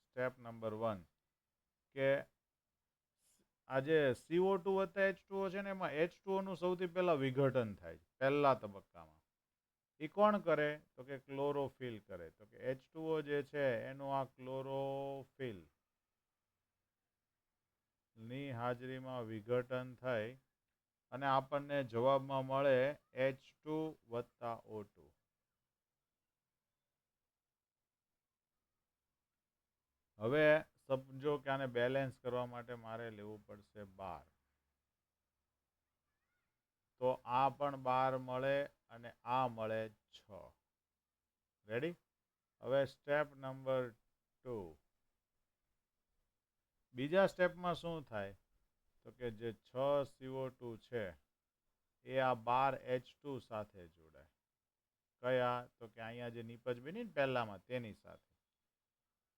સ્ટેપ નંબર 1, કે આ જે CO2 વત્તા H2O છે ને, એમાં H2O નું સૌથી પહેલા વિઘટન થાય છે પહેલા તબક્કામાં. એ કોણ કરે? તો કે ક્લોરોફિલ કરે. તો કે H2O જે છે એનું આ ક્લોરોફિલ ની હાજરીમાં વિઘટન થાય અને આપણને જવાબમાં મળે H2 વત્તા O2. હવે સમજો કે આને બેલેન્સ કરવા માટે મારે લેવું પડશે 12. તો આ પણ 12 મળે અને આ મળે 6. રેડી? હવે સ્ટેપ નંબર 2. બીજા સ્ટેપમાં શું થાય? તો કે જે 6CO2 છે એ આ 12H2 સાથે જોડાય. કયા? તો કે અહીંયા જે નીપજ બની ને પહેલામાં તેની સાથે.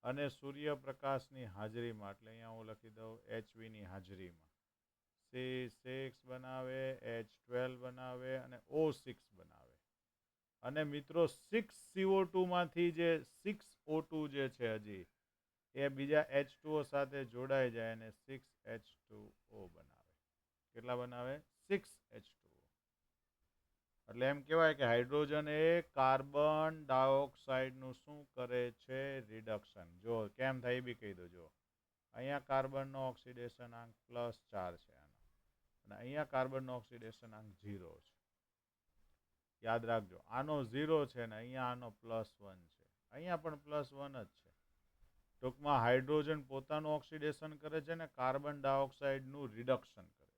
અને સૂર્યપ્રકાશની હાજરીમાં, એટલે અહીંયા હું લખી દઉં HVની હાજરીમાં C6 બનાવે, H12 બનાવે અને O6 બનાવે. અને મિત્રો 6CO2 માંથી જે 6O2 જે છે હજી એ બીજા H2O સાથે જોડાઈ જાય અને 6H2O બનાવે. કેટલા બનાવે? 6H2O. એટલે એમ કહેવાય કે હાઇડ્રોજન એ કાર્બન ડાયોક્સાઇડનું શું કરે છે? રિડક્શન. જો કેમ થાય એ બી કહી દો. જો અહીંયા કાર્બનનો ઓક્સિડેશનાંક +4 છે આનો, અને અહીંયા કાર્બનનો ઓક્સિડેશનાંક 0 છે. યાદ રાખજો, આનો 0 છે ને અહીંયા આનો +1 છે. અહીંયા પણ +1 જ છે. ટૂંકમાં હાઇડ્રોજન પોતાનું ઓક્સિડેશન કરે છે ને કાર્બન ડાયોક્સાઇડનું રિડક્શન કરે છે.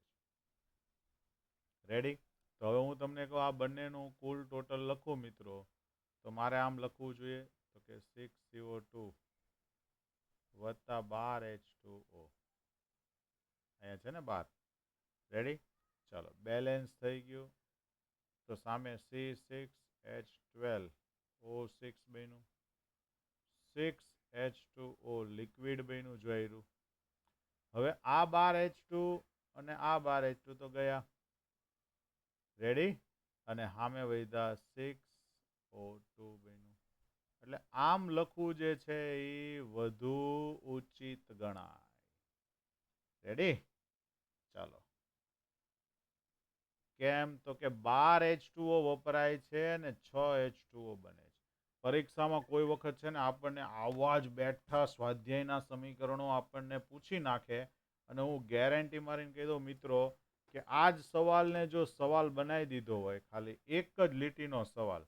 રેડી? તો હવે હું તમને કહું આ બંનેનું કુલ ટોટલ લખું મિત્રો, તો મારે આમ લખવું જોઈએ તો કે 6CO2 વત્તા 12H2O. અહીંયા છે ને 12. રેડી? ચાલો, બેલેન્સ થઈ ગયું. તો સામે C6H12O6 બન્યું, 6H2O લિક્વિડ બન્યું, જોયું. હવે આ 12H2 અને આ 12H2 તો ગયા. રેડી? અને સામે વધ્યા 6O2 બન્યું. એટલે આમ લખવું જે છે એ વધુ ઉચિત ગણાય. રેડી? ચાલો. કેમ? તો કે 12H2O વપરાય છે અને 6H2O બને છે. પરીક્ષામાં કોઈ વખત છે ને આપણને આવા જ બેઠા સ્વાધ્યાયના સમીકરણો આપણને પૂછી નાખે, અને હું ગેરંટી મારીને કહી દઉં મિત્રો કે આ જ સવાલને જો સવાલ બનાવી દીધો હોય, ખાલી એક જ લીટીનો સવાલ,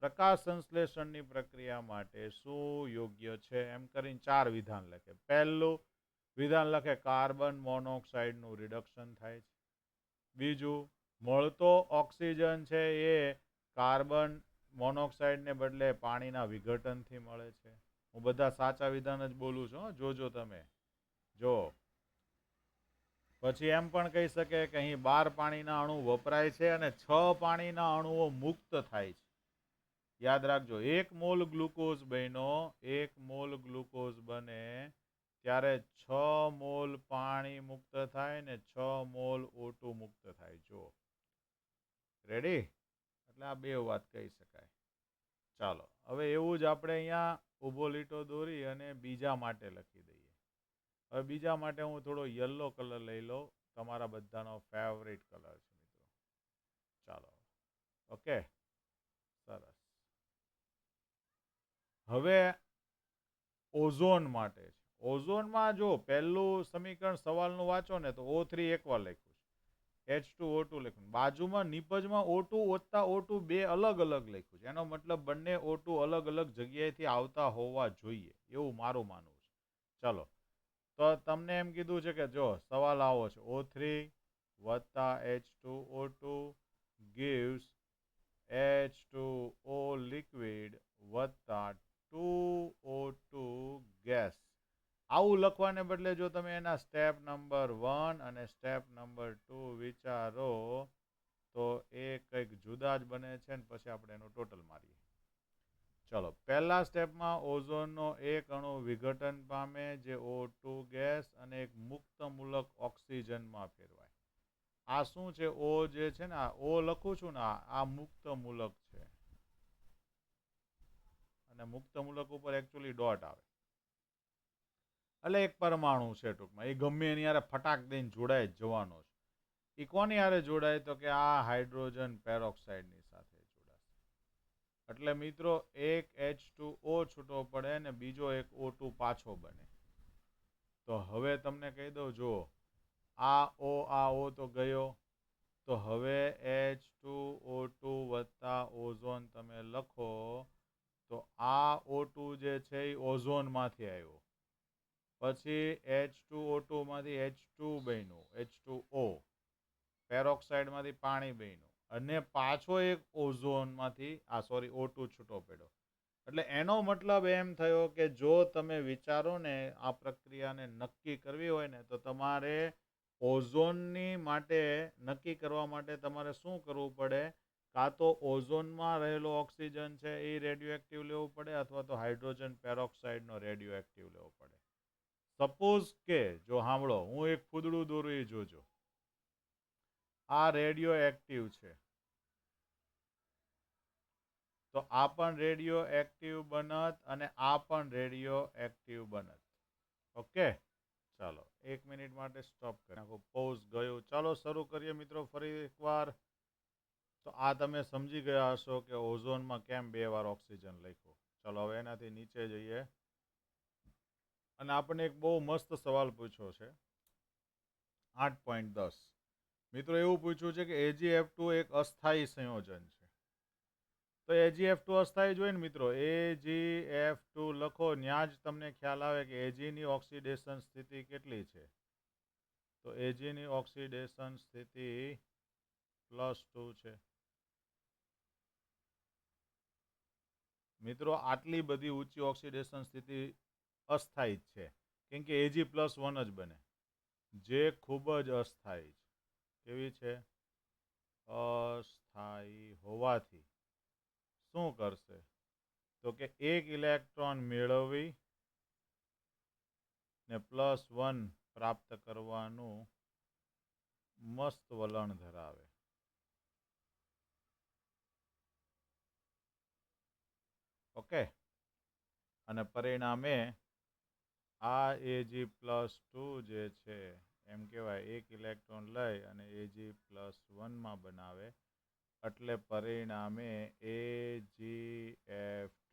પ્રકાશ સંશ્લેષણની પ્રક્રિયા માટે શું યોગ્ય છે એમ કરીને 4 વિધાન લખે. પહેલું વિધાન લખે કાર્બન મોનોક્સાઇડનું રિડક્શન થાય છે. બીજું, મળતો ઓક્સિજન છે એ કાર્બન મોનોક્સાઇડને બદલે પાણીના વિઘટનથી મળે છે. હું બધા સાચા વિધાન જ બોલું છું, જોજો તમે. જો પછી એમ પણ કહી શકે કે અહીં 12 પાણીના અણુ વપરાય છે અને 6 પાણીના અણુઓ મુક્ત થાય છે. યાદ રાખજો, 1 મોલ ગ્લુકોઝ બન્યો, 1 મોલ ગ્લુકોઝ બને ત્યારે 6 મોલ પાણી મુક્ત થાય ને 6 મોલ O2 મુક્ત થાય. જો રેડી? એટલે આ 2 વાત કહી શકાય. ચાલો, હવે એવું જ આપણે અહીંયા ઊભો લીટો દોરી અને બીજા માટે લખી દઈએ. હવે બીજા માટે હું થોડો યલો કલર લઈ લઉં, તમારા બધાનો ફેવરિટ કલર છે મિત્રો. ચાલો, ઓકે, સરસ. હવે ઓઝોન માટે છે. ઓઝોનમાં જો પહેલું સમીકરણ સવાલનું વાંચો ને તો O3 એકવાર લખ્યું છે, H2O2 લખ્યું. બાજુમાં નિપજમાં O2 વત્તા O2 બે અલગ અલગ લખ્યું છે. એનો મતલબ બંને O2 અલગ અલગ જગ્યાએથી આવતા હોવા જોઈએ, એવું મારું માનવું છે. ચલો, તો તમને એમ કીધું છે કે જો સવાલ આવો છે, O3 વત્તા H2O2 gives H2O liquid વત્તા 2O2 ગેસ. આવું લખવાને બદલે જો તમે એના સ્ટેપ નંબર 1 અને સ્ટેપ નંબર 2 વિચારો તો એ કંઈક જુદા જ બને છે ને પછી આપણે એનું ટોટલ મારીએ. ચલો, પહેલા સ્ટેપમાં ઓઝોનનો એક અણુ વિઘટન પામે જે O2 ગેસ અને એક મુક્ત મૂલક ઓક્સિજનમાં ફેરવાય. આ શું છે? O જે છે ને, આ O લખું છું ને, આ મુક્ત મૂલક છે અને મુક્ત મૂલક ઉપર એકચ્યુઅલી ડોટ આવે એટલે એક પરમાણુ છે ટૂંકમાં. એ ગમે એની યારે ફટાક દઈને જોડાય જ જવાનો છે. એ કોની યારે જોડાય તો કે આ હાઇડ્રોજન પેરોક્સાઇડની સાથે જોડાશે. એટલે મિત્રો એક H2O છૂટો પડે ને બીજો એક O2 પાછો બને. તો હવે તમને કહી દઉં, જો આ O તો ગયો, તો હવે H2O2 વત્તા ઓઝોન તમે લખો તો આ O2 જે છે એ ઓઝોનમાંથી આવ્યો. પછી H2O2 માંથી H2 બન્યું, H2O, પેરોક્સાઇડમાંથી પાણી બન્યું અને પાછો એક ઓઝોનમાંથી O2 છૂટો પડ્યો. એટલે એનો મતલબ એમ થયો કે જો તમે વિચારો ને આ પ્રક્રિયાને નક્કી કરવી હોય ને તો તમારે ઓઝોનની માટે નક્કી કરવા માટે તમારે શું કરવું પડે? કાં તો ઓઝોનમાં રહેલો ઓક્સિજન છે એ રેડિયો એક્ટિવ લેવું પડે અથવા તો હાઇડ્રોજન પેરોક્સાઇડનો રેડિયો એક્ટિવ લેવો પડે. સપોઝ કે જો સાંભળો, હું એક ફૂદડું દોરું એ જોજો. આ રેડિયો એક્ટિવ છે તો આ પણ રેડિયો એક્ટિવ બનત અને આ પણ રેડિયો એક્ટિવ બનત. ઓકે, ચાલો 1 મિનિટ માટે સ્ટોપ કરી નાખો. પોઝ ગયું. ચાલો શરૂ કરીએ મિત્રો ફરી એકવાર. તો આ તમે સમજી ગયા હશો કે ઓઝોનમાં કેમ 2 વાર ઓક્સિજન લખ્યો. ચાલો હવે એનાથી નીચે જઈએ અને આપણને એક બહુ મસ્ત સવાલ પૂછ્યો છે 8.10. મિત્રો એવું પૂછ્યું છે કે AgF2 એક અસ્થાયી સંયોજન છે. તો AgF2 અસ્થાયી જોઈએ ને મિત્રો, AgF2 લખો, ત્યાં જ તમને ખ્યાલ આવે કે Agની ઓક્સિડેશન સ્થિતિ કેટલી છે. તો Agની ઓક્સિડેશન સ્થિતિ +2 છે. મિત્રો આટલી બધી ઊંચી ઓક્સિડેશન સ્થિતિ અસ્થાયી જ છે કેમ કે Ag+1 જ બને, જે ખૂબ જ અસ્થાયી છે. કેવી છે? અસ્થાયી હોવાથી શું કરશે તો કે 1 ઇલેક્ટ્રોન મેળવી ને +1 પ્રાપ્ત કરવાનું મસ્ત વલણ ધરાવે. ઓકે, અને પરિણામે આ Ag+2 જે છે એમ કહેવાય 1 ઇલેક્ટ્રોન લઈ અને Ag+1 બનાવે એટલે પરિણામે AgF2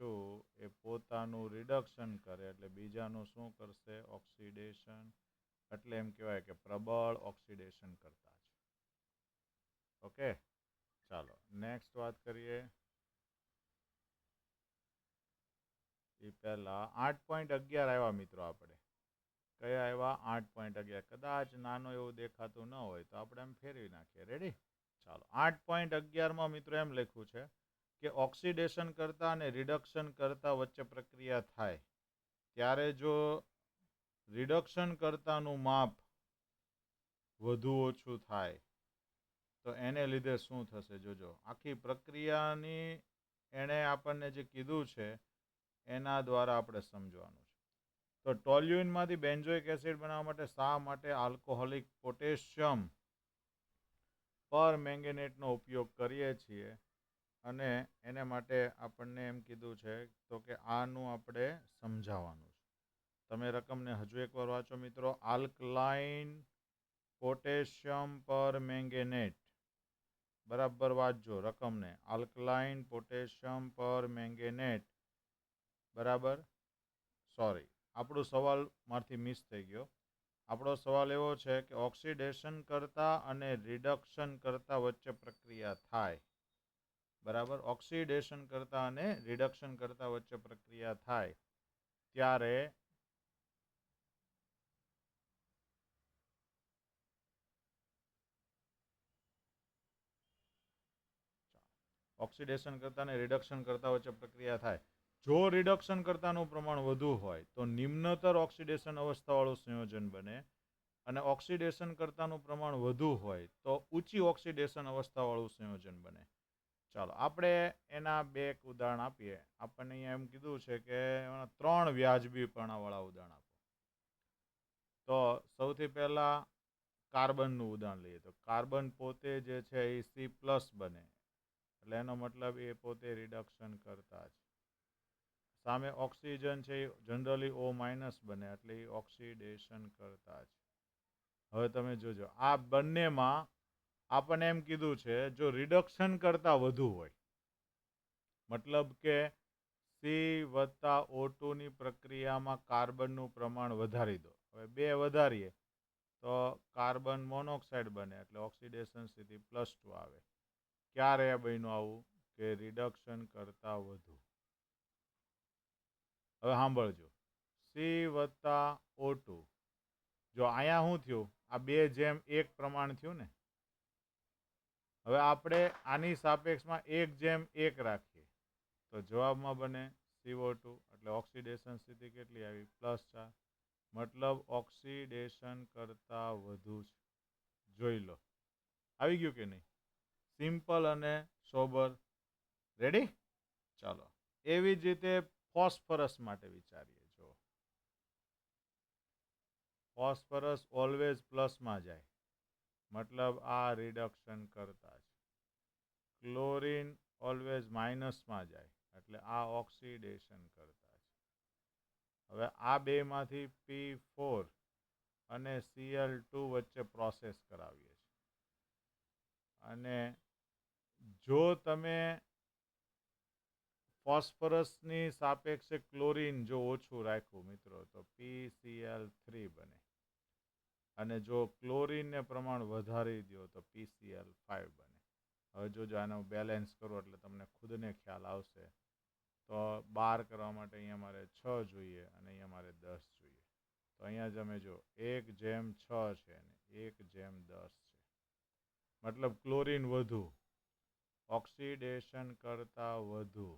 એ પોતાનું રિડક્શન કરે એટલે બીજાનું શું કરશે? ઓક્સિડેશન. એટલે એમ કહેવાય કે પ્રબળ ઓક્સિડેશન કરતા છે. ઓકે, ચાલો નેક્સ્ટ વાત કરીએ. એ પહેલાં 8.11 આવ્યા મિત્રો. આપણે કયા આવ્યા? 8.11. કદાચ નાનો એવું દેખાતું ન હોય તો આપણે એમ ફેરવી નાખીએ. રેડી? ચાલો, 8.11માં મિત્રો એમ લખ્યું છે કે ઓક્સિડેશન કરતા અને રિડક્શન કરતા વચ્ચે પ્રક્રિયા થાય ત્યારે જો રિડક્શન કરતાનું માપ વધુ ઓછું થાય તો એને લીધે શું થશે? જોજો, આખી પ્રક્રિયાની એણે આપણને જે કીધું છે એના દ્વારા આપણે સમજવાનું છે. તો ટોલ્યુઇનમાંથી બેન્ઝોઇક એસિડ બનાવવા માટે શા માટે આલ્કોહોલિક પોટેશિયમ પરમેંગેનેટનો ઉપયોગ કરીએ છીએ? અને એને માટે આપણને એમ કીધું છે તો કે આનું આપણે સમજાવવાનું છે. તમે રકમને હજુ એકવાર વાંચો મિત્રો. Alkaline potassium permanganate. બરાબર વાંચજો રકમને. Alkaline potassium permanganate. બરાબર? સોરી, આપણો સવાલ મારથી મિસ થઈ ગયો. આપણો સવાલ એવો છે કે ઓક્સિડેશન કરતા અને રિડક્શન કરતા વચ્ચે પ્રક્રિયા થાય. બરાબર? ઓક્સિડેશન કરતા અને રિડક્શન કરતા વચ્ચે પ્રક્રિયા થાય ત્યારે ઓક્સિડેશન કરતા અને રિડક્શન કરતા વચ્ચે પ્રક્રિયા થાય. જો રિડક્શન કરતાનું પ્રમાણ વધુ હોય તો નિમ્નતર ઓક્સિડેશન અવસ્થાવાળું સંયોજન બને, અને ઓક્સિડેશન કરતાનું પ્રમાણ વધુ હોય તો ઊંચી ઓક્સિડેશન અવસ્થાવાળું સંયોજન બને. ચાલો, આપણે એના બે એક ઉદાહરણ આપીએ. આપણને અહીંયા એમ કીધું છે કે 3 વ્યાજબીપણાવાળા ઉદાહરણ આપો. તો સૌથી પહેલાં કાર્બનનું ઉદાહરણ લઈએ. તો કાર્બન પોતે જે છે એ C+ બને, એટલે એનો મતલબ એ પોતે રિડક્શન કરતા છે. સામે ઓક્સિજન છે એ જનરલી O- બને, એટલે એ ઓક્સિડેશન કરતા છે. હવે તમે જોજો, આ બંનેમાં આપણને એમ કીધું છે જો રિડક્શન કરતા વધુ હોય, મતલબ કે C+O2 ની પ્રક્રિયામાં કાર્બનનું પ્રમાણ વધારી દો. હવે 2 વધારીએ તો કાર્બન મોનોક્સાઇડ બને, એટલે ઓક્સિડેશન સ્થિતિ +2 આવે. ક્યારે બન્યું આવું? કે રિડક્શન કરતા વધુ. હવે સાંભળજો, C+O2. જો અહીંયા શું થયું? આ 2:1 પ્રમાણ થયું ને. હવે આપણે આની સાપેક્ષમાં 1:1 રાખીએ તો જવાબમાં બને CO2, એટલે ઓક્સિડેશન સ્થિતિ કેટલી આવી? +4. મતલબ ઓક્સિડેશન કરતા વધુ છે. જોઈ લો, આવી ગયું કે નહીં? સિમ્પલ અને સોબર. રેડી? ચાલો, એવી જ રીતે ફોસ્ફરસ માટે વિચારીએ. જો ફોસ્ફરસ ઓલવેઝ પ્લસમાં જાય, મતલબ આ રિડક્શન કરતા છે. ક્લોરીન ઓલવેઝ માઇનસમાં જાય, એટલે આ ઓક્સિડેશન કરતા છે. હવે આ બેમાંથી P4 અને Cl2 વચ્ચે પ્રોસેસ કરાવીએ છીએ. અને જો તમે ફોસ્ફરસની સાપેક્ષે ક્લોરીન જો ઓછું રાખ્યું મિત્રો તો PCl3 બને, અને જો ક્લોરીનને પ્રમાણ વધારી દો તો PCl5 બને. હવે જોજો, આનું બેલેન્સ કરો એટલે તમને ખુદને ખ્યાલ આવશે. તો 12 કરવા માટે અહીંયા મારે 6 જોઈએ અને અહીંયા મારે 10 જોઈએ. તો અહીંયા તમે જો 1:6 છે ને 1:10 છે, મતલબ ક્લોરીન વધુ, ઓક્સિડેશન કરતા વધુ,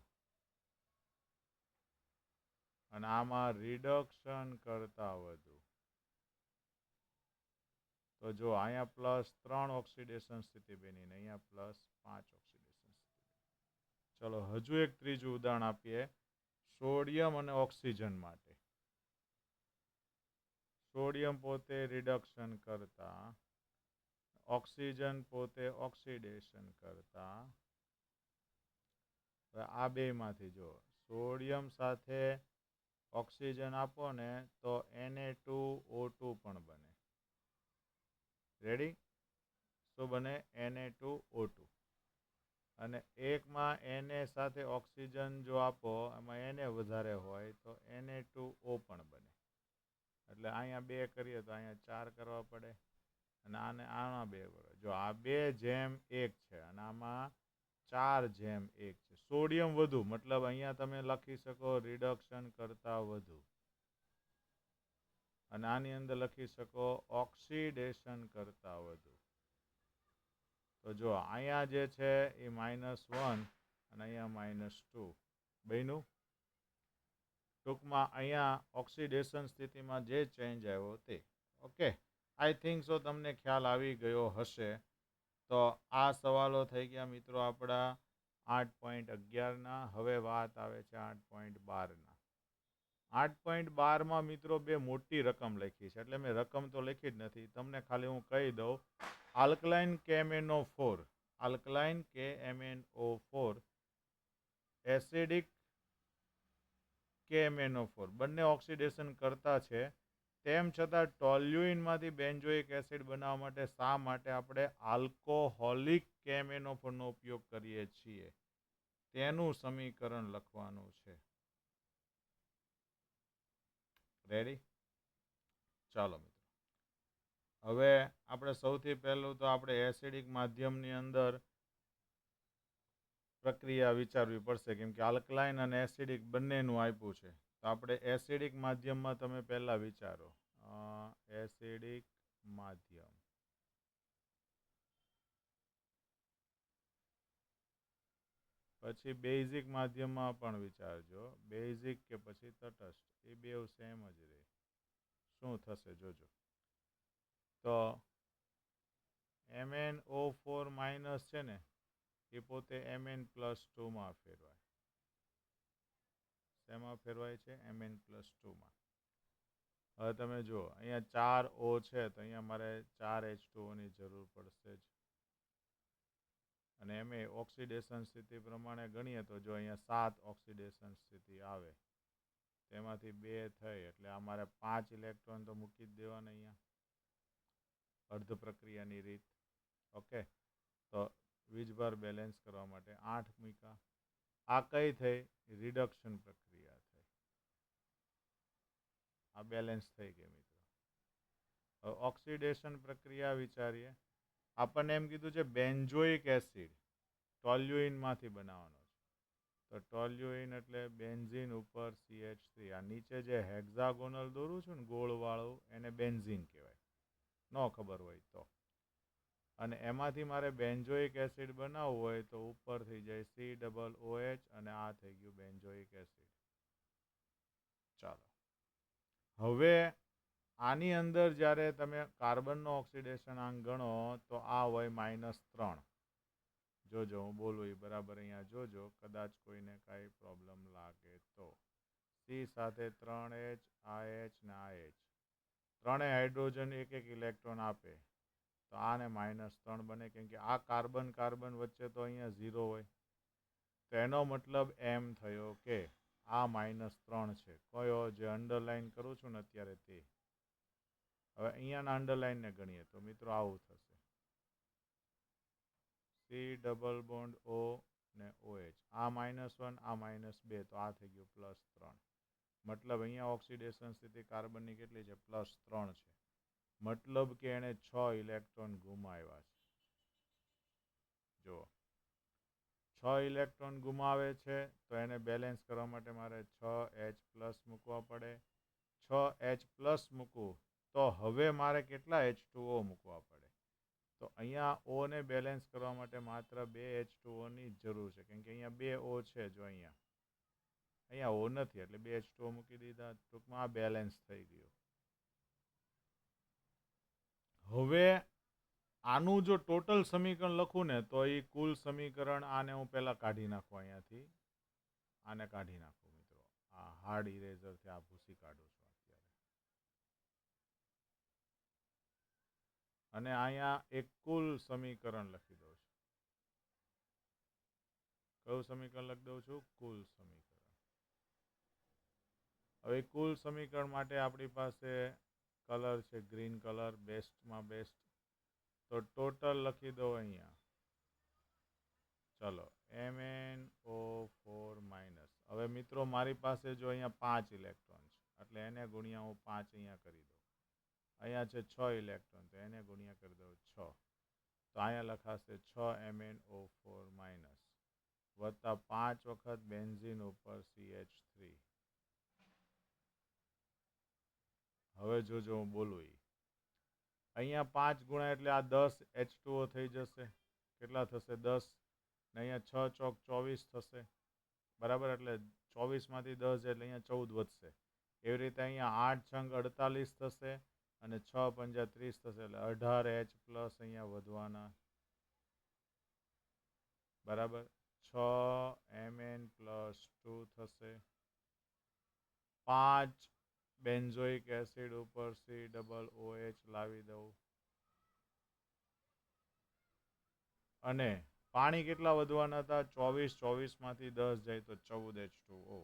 અને આમાં રિડક્શન કરતા વધુ. તો જો અહીંયા +3 ઓક્સિડેશન સ્થિતિ બની ને અહીંયા +5 ઓક્સિડેશન સ્થિતિ. ચલો, હજુ એક ત્રીજું ઉદાહરણ આપીએ સોડિયમ અને ઓક્સિજન માટે. સોડિયમ પોતે રિડક્શન કરતા, ઓક્સિજન પોતે ઓક્સિડેશન કરતા. હવે આ બેમાંથી જો સોડિયમ સાથે ઓક્સિજન આપો ને તો Na2O2 પણ બને. રેડી? શું બને? Na2O2. અને એકમાં Na સાથે ઓક્સિજન જો આપો, એમાં Na વધારે હોય તો Na2O પણ બને. એટલે અહીંયા 2 કરીએ તો અહીંયા 4 કરવા પડે, અને આને આમાં 2 કરો. જો આ 2:1 છે અને આમાં 4:1 છે. સોડિયમ વધુ મતલબ અહીંયા તમે લખી શકો રિડક્શન કરતા વધુ, અને આની અંદર લખી શકો ઓક્સિડેશન કરતા વધુ. તો જો અહીંયા જે છે એ -1 અને અહીંયા -2 બન્યું. ટૂંકમાં અહીંયા ઓક્સિડેશન સ્થિતિમાં જે ચેન્જ આવ્યો તે. ઓકે, આઈ થિંક સો તમને ખ્યાલ આવી ગયો હશે. તો આ સવાલો થઈ ગયા મિત્રો આપણા 8.11ના. હવે વાત આવે છે 8.12ના. 8.12માં મિત્રો બે મોટી રકમ લખી છે, એટલે મેં રકમ તો લખી જ નથી, તમને ખાલી હું કહી દઉં. આલ્કલાઇન KMnO4 એસિડિક KMnO4 બંને ઓક્સિડેશન કરતા છે. તેમ છતાં ટોલ્યુઇનમાંથી બેન્ઝોઇક એસિડ બનાવવા માટે શા માટે આપણે આલ્કોહોલિક KMnO4 નો ઉપયોગ કરીએ છીએ, તેનું સમીકરણ લખવાનું છે. રેડી? ચાલો મિત્રો, હવે આપણે સૌથી પહેલું તો આપણે એસિડિક માધ્યમની અંદર પ્રક્રિયા વિચારવી પડશે, કેમ કે આલ્કલાઇન અને એસિડિક બંનેનું આપ્યું છે. તો આપણે એસિડિક માધ્યમમાં તમે પહેલાં વિચારો, એસિડિક માધ્યમ. પછી બેઝિક માધ્યમમાં પણ વિચારજો, બેઝિક કે પછી તટસ્થ, એ બે સેમ જ રહે. શું થશે જોજો. તો MnO4- છે ને એ પોતે Mn+2માં ફેરવાય. શેમાં ફેરવાય છે? Mn+2માં. હવે તમે જુઓ, અહીંયા 4 O છે તો અહીંયા મારે 4 H2Oની જરૂર પડશે જ. અને એમે ઓક્સિડેશન સ્થિતિ પ્રમાણે ગણીએ તો જો અહીંયા 7 ઓક્સિડેશન સ્થિતિ આવે, તેમાંથી 2 થઈ એટલે અમારે 5 ઇલેક્ટ્રોન તો મૂકી જ દેવાના અહીંયા, અર્ધ પ્રક્રિયાની રીત. ઓકે, તો વીજભાર બેલેન્સ કરવા માટે 8 મૂક્યા. આ કઈ થઈ? રિડક્શન પ્રક્રિયા થઈ. આ બેલેન્સ થઈ ગઈ મિત્રો. હવે ઓક્સિડેશન પ્રક્રિયા વિચારીએ. આપણને એમ કીધું છે બેન્ઝોઇક એસિડ ટોલ્યુઇનમાંથી બનાવવાનો છે. તો ટોલ્યુઇન એટલે બેન્ઝીન ઉપર CH3. આ નીચે જે હેક્ઝાગોનલ દોરું છું ને ગોળવાળું, એને બેન્ઝીન કહેવાય, ન ખબર હોય તો. અને એમાંથી મારે બેન્ઝોઇક એસિડ બનાવવું હોય તો ઉપર થઈ જાય COOH અને આ થઈ ગયું બેન્ઝોઇક એસિડ. ચાલો, હવે આની અંદર જ્યારે તમે કાર્બનનો ઓક્સિડેશન આંક ગણો તો આ હોય -3. જોજો હું બોલું એ બરાબર અહીંયા જોજો, કદાચ કોઈને કાંઈ પ્રોબ્લેમ લાગે તો. C સાથે 3H, આ H ને આ H, ત્રણેય હાઇડ્રોજન એક ઇલેક્ટ્રોન આપે, તો આને -3 બને, કેમ કે આ કાર્બન કાર્બન વચ્ચે તો અહીંયા 0 હોય. તો એનો મતલબ એમ થયો કે આ -3 છે. કયો? જે અંડરલાઇન કરું છું ને અત્યારે તે. હવે અહીંયાના અંડરલાઇનને ગણીએ તો મિત્રો આવું થશે, C ડબલ બોન્ડ O ને OH, આ -1 આ -2, તો આ થઈ ગયું +3. મતલબ અહીંયા ઓક્સિડેશન સ્થિતિ કાર્બનની કેટલી છે? +3 છે. મતલબ કે એણે 6 ઇલેક્ટ્રોન ગુમાવ્યા છે. જુઓ, 6 ઇલેક્ટ્રોન ગુમાવે છે તો એને બેલેન્સ કરવા માટે મારે 6H+ મૂકવા પડે. 6H+ મૂકવું તો હવે મારે કેટલા H2O મૂકવા પડે? તો અહીંયા O ને બેલેન્સ કરવા માટે માત્ર 2 H2Oની જરૂર છે, કેમ કે અહીંયા 2 O છે. જો અહીંયા O નથી એટલે 2 H2O મૂકી દીધા. ટૂંકમાં આ બેલેન્સ થઈ ગયું. હવે આનું જો ટોટલ સમીકરણ લખું ને તો એ કુલ સમીકરણ, આને હું પહેલાં કાઢી નાખું અહીંયાથી, આને કાઢી નાખું મિત્રો. આ હાર્ડ ઇરેઝરથી આ ભૂસી કાઢું છું અત્યારે. અને અહીંયા એક કુલ સમીકરણ લખી દઉં છું. કયું સમીકરણ લખી દઉં છું? કુલ સમીકરણ. હવે કુલ સમીકરણ માટે આપણી પાસે કલર છે ગ્રીન કલર, બેસ્ટમાં બેસ્ટ. તો ટોટલ લખી દો અહીંયા. ચલો, MnO4-. હવે મિત્રો મારી પાસે જો અહીંયા 5 ઇલેક્ટ્રોન છે એટલે એને ગુણ્યા હું 5 અહીંયા કરી દઉં. અહીંયા છે 6 ઇલેક્ટ્રોન તો એને ગુણ્યા કરી દઉં 6. તો અહીંયા લખાશે 6 MnO4-. વત્તા 5 વખત બેન્ઝીન ઉપર CH3. હવે જોજો હું બોલું અહીંયા 5 ગુણ્યા એટલે આ 10 H2O થઈ જશે. કેટલા થશે? 10 ને અહીંયા 6 ચોક 24 થશે. બરાબર, એટલે 24માંથી 10 એટલે અહીંયા 14 વધશે. એવી રીતે અહીંયા 8 છંગ 48 થશે અને 6 પંજા 30 થશે, એટલે 18H પ્લસ અહીંયા વધવાના. બરાબર, 6 Mn પ્લસ 2 થશે. 5 બેન્ઝોઇક એસિડ ઉપર COOH લાવી દઉં. અને પાણી કેટલા વધવાના હતા? 24. 24માંથી 10 જાય તો 14 H2O.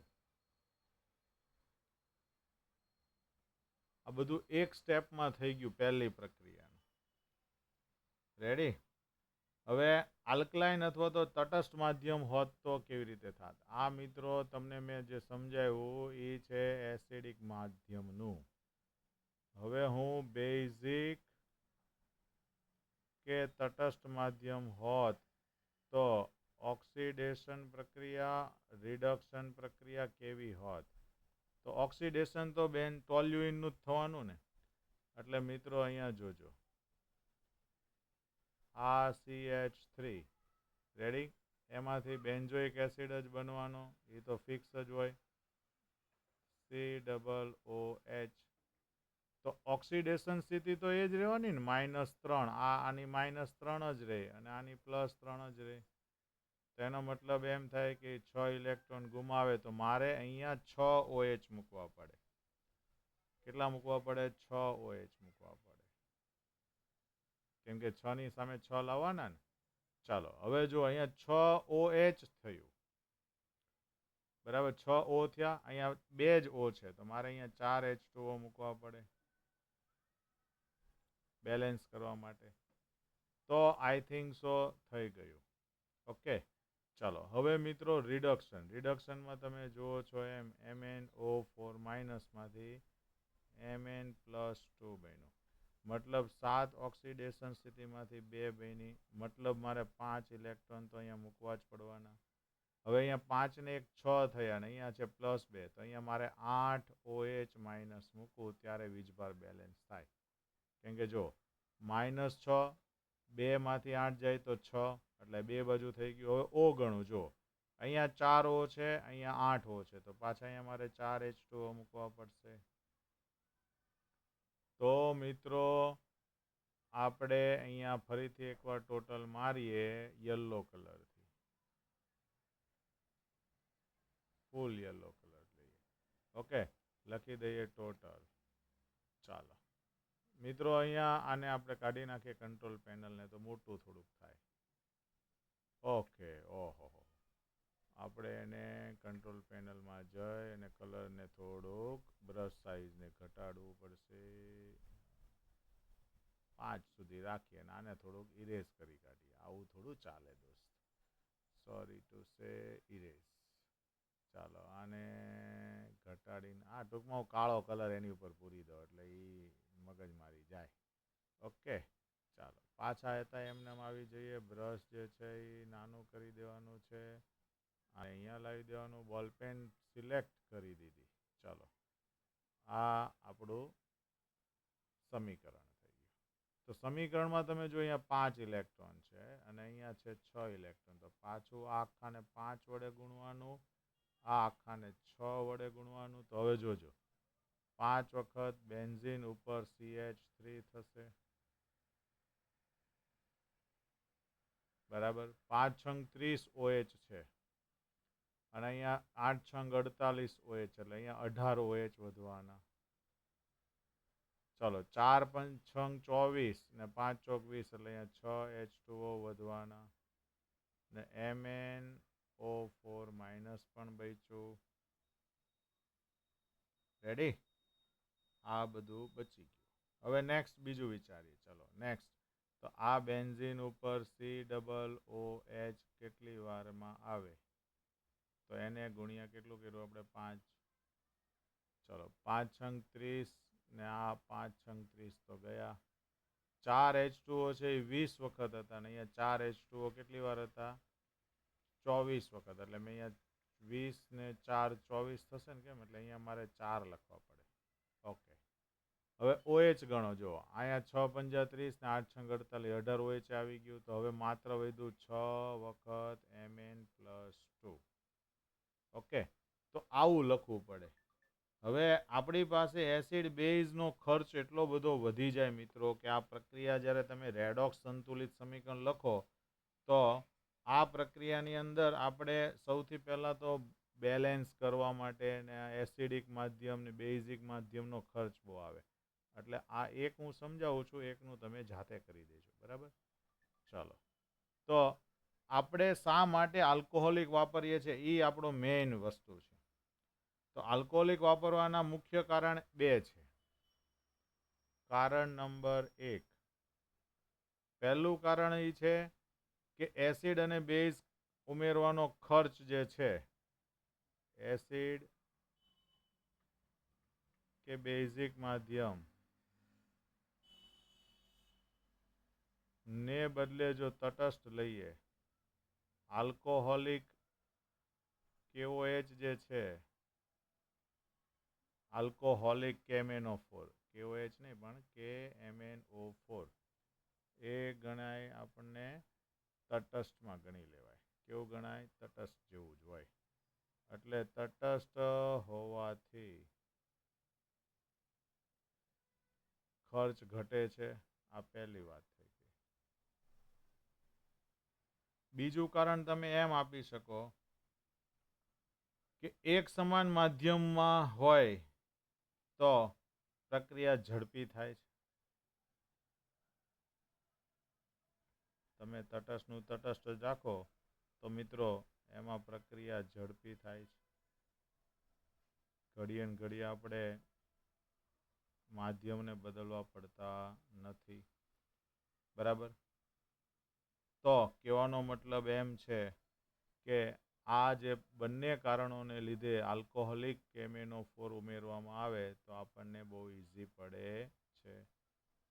આ બધું એક સ્ટેપમાં થઈ ગયું પહેલી પ્રક્રિયાનું. રેડી? હવે આલ્કલાઇન અથવા તો તટસ્થ માધ્યમ હોત તો કેવી રીતે થાત? આ મિત્રો તમને મેં જે સમજાવ્યું એ છે એસિડિક માધ્યમનું. હવે હું બેઝિક કે તટસ્થ માધ્યમ હોત તો ઓક્સિડેશન પ્રક્રિયા, રિડક્શન પ્રક્રિયા કેવી હોત? તો ઓક્સિડેશન તો બેન ટોલ્યુઇનનું જ થવાનું ને. એટલે મિત્રો અહીંયા જોજો, આ CH3 રેડી, એમાંથી બેન્ઝોઇક એસિડ જ બનવાનો, એ તો ફિક્સ જ હોય, COOH. તો ઓક્સિડેશન સ્થિતિ તો એ જ રહેવાની ને, -3. આની -3 જ રહે અને આની +3 જ રહે. તેનો મતલબ એમ થાય કે 6 ઇલેક્ટ્રોન ગુમાવે તો મારે અહીંયા 6 OH મૂકવા પડે. કેટલા મૂકવા પડે? 6 OH મૂકવા પડે, કેમ કે 6 ની સામે 6 લાવવાના ને. ચાલો હવે જો અહીંયા 6 OH થયું. બરાબર, 6 O થયા. અહીંયા 2 જ O છે તો મારે અહીંયા 4 H2O મૂકવા પડે બેલેન્સ કરવા માટે. તો આઈ થિંક સો થઈ ગયું. ઓકે, ચાલો હવે મિત્રો રિડક્શનમાં તમે જુઓ છો એમ MnO4- માંથી Mn+2 બન્યું. મતલબ 7 ઓક્સિડેશન સ્થિતિમાંથી 2 બની. મતલબ મારે 5 ઇલેક્ટ્રોન તો અહીંયા મૂકવા જ પડવાના. હવે અહીંયા 5 ને 1 6 થયા ને અહીંયા છે +2, તો અહીંયા મારે 8 OH માઇનસ મૂકવું ત્યારે વીજભાર બેલેન્સ થાય. કેમ કે જો -6, 2માંથી 8 જાય તો 6, એટલે 2 બાજુ થઈ ગયું. હવે O ગણું, જો અહીંયા 4 O છે, અહીંયા 8 O છે, તો પાછા અહીંયા મારે 4 H2O મૂકવા પડશે. તો મિત્રો આપણે અહીંયા ફરીથી એકવાર ટોટલ મારીએ યલો કલરથી, ફૂલ યલો કલર લઈએ. ઓકે, લખી દઈએ ટોટલ. ચાલો મિત્રો અહીંયા આને આપણે કાઢી નાખીએ કંટ્રોલ પેનલને તો મોટું થોડુંક થાય. ઓકે, ઓહો, આપણે એને કંટ્રોલ પેનલમાં જઈ અને કલરને થોડુંક બ્રશ સાઇઝને ઘટાડવું પડશે. 5 સુધી રાખીએ અને આને થોડુંક ઇરેઝ કરી કાઢીએ. આવું થોડું ચાલે દોસ્ત, સોરી ટુ સે ઇરેઝ. ચાલો આને ઘટાડીને આ ટૂંકમાં હું કાળો કલર એની ઉપર પૂરી દઉં એટલે એ મગજ મારી જાય. ઓકે, ચાલો પાછા હતા એમને આવી જઈએ. બ્રશ જે છે એ નાનું કરી દેવાનું છે, અહીંયા લાવી દેવાનું. બોલપેન સિલેક્ટ કરી દીધી. ચાલો આ આપણું સમીકરણ થઈ ગયું. તો સમીકરણમાં તમે જો અહીંયા 5 ઇલેક્ટ્રોન છે અને અહીંયા છે 6 ઇલેક્ટ્રોન, તો પાછું આ આખાને 5 વડે ગુણવાનું, આ આખાને 6 વડે ગુણવાનું. તો હવે જોજો 5 વખત બેન્ઝીન ઉપર CH3 થશે. બરાબર, 5 છંગ 30 OH છે અને અહીંયા 8 છંગ 48 OH, એટલે અહીંયા 18 OH વધવાના. ચલો 4 5 છંગ 24 ને 5 ચોક 20, એટલે અહીંયા 6 H2O વધવાના. ને MnO4- પણ બચ્યું. રેડી? આ બધું બચી ગયું. હવે નેક્સ્ટ બીજું વિચારીએ. ચલો નેક્સ્ટ, તો આ બેન્ઝીન ઉપર COOH કેટલી વારમાં આવે? તો એને ગુણ્યા કેટલું કર્યું આપણે? 5. ચલો 5 છંગ 30 ને આ 5 છંગ 30 તો ગયા. 4 H2O છે એ 20 વખત હતા ને અહીંયા 4 H2O કેટલી વાર હતા? 24 વખત, એટલે મેં અહીંયા 20 ને 4 24 થશે ને કેમ, એટલે અહીંયા મારે 4 લખવા પડે. ઓકે, હવે OH ગણો. જો અહીંયા 6 પંજા 30 ને 8 6 48, 18 OH આવી ગયું. તો હવે માત્ર વધ્યું 6 વખત Mn+2. ઓકે, તો આવું લખવું પડે. હવે આપણી પાસે એસિડ બેઝનો ખર્ચ એટલો બધો વધી જાય મિત્રો કે આ પ્રક્રિયા જ્યારે તમે રેડોક્સ સંતુલિત સમીકરણ લખો તો આ પ્રક્રિયાની અંદર આપણે સૌથી પહેલાં તો બેલેન્સ કરવા માટે ને એસિડિક માધ્યમ ને બેઝિક માધ્યમનો ખર્ચ બહુ આવે. એટલે આ એક હું સમજાવું છું, એકનું તમે જાતે કરી દેજો. બરાબર? ચાલો, તો આપણે શા માટે આલ્કોહોલિક વાપરીએ છીએ એ આપણો મેઇન વસ્તુ છે. તો આલ્કોહોલિક વાપરવાના મુખ્ય કારણ 2 છે. કારણ નંબર 1, પહેલું કારણ એ છે કે એસિડ અને બેઝ ઉમેરવાનો ખર્ચ જે છે, એસિડ કે બેઝિક માધ્યમ ને બદલે જો તટસ્થ લઈએ, આલ્કોહોલિક KOH જે છે, આલ્કોહોલિક KMnO4, KOH નહીં પણ KMnO4, એ ગણાય આપણને તટસ્થમાં ગણી લેવાય. કેવું ગણાય? તટસ્થ જેવું જ હોય. એટલે તટસ્થ હોવાથી ખર્ચ ઘટે છે. આ પહેલી વાત થઈ ગઈ. બીજું કારણ તમે એમ આપી શકો કે એક સમાન માધ્યમમાં હોય તો પ્રક્રિયા ઝડપી થાય છે. તમે તટસ્થનું તટસ્થ જ રાખો તો મિત્રો એમાં પ્રક્રિયા ઝડપી થાય છે. ઘડીએ ને ઘડીએ આપણે માધ્યમને બદલવા પડતા નથી. બરાબર? તો કહેવાનો મતલબ એમ છે કે આ જે બંને કારણોને લીધે આલ્કોહોલિક KMnO4 ઉમેરવામાં આવે તો આપણને બહુ ઇઝી પડે છે.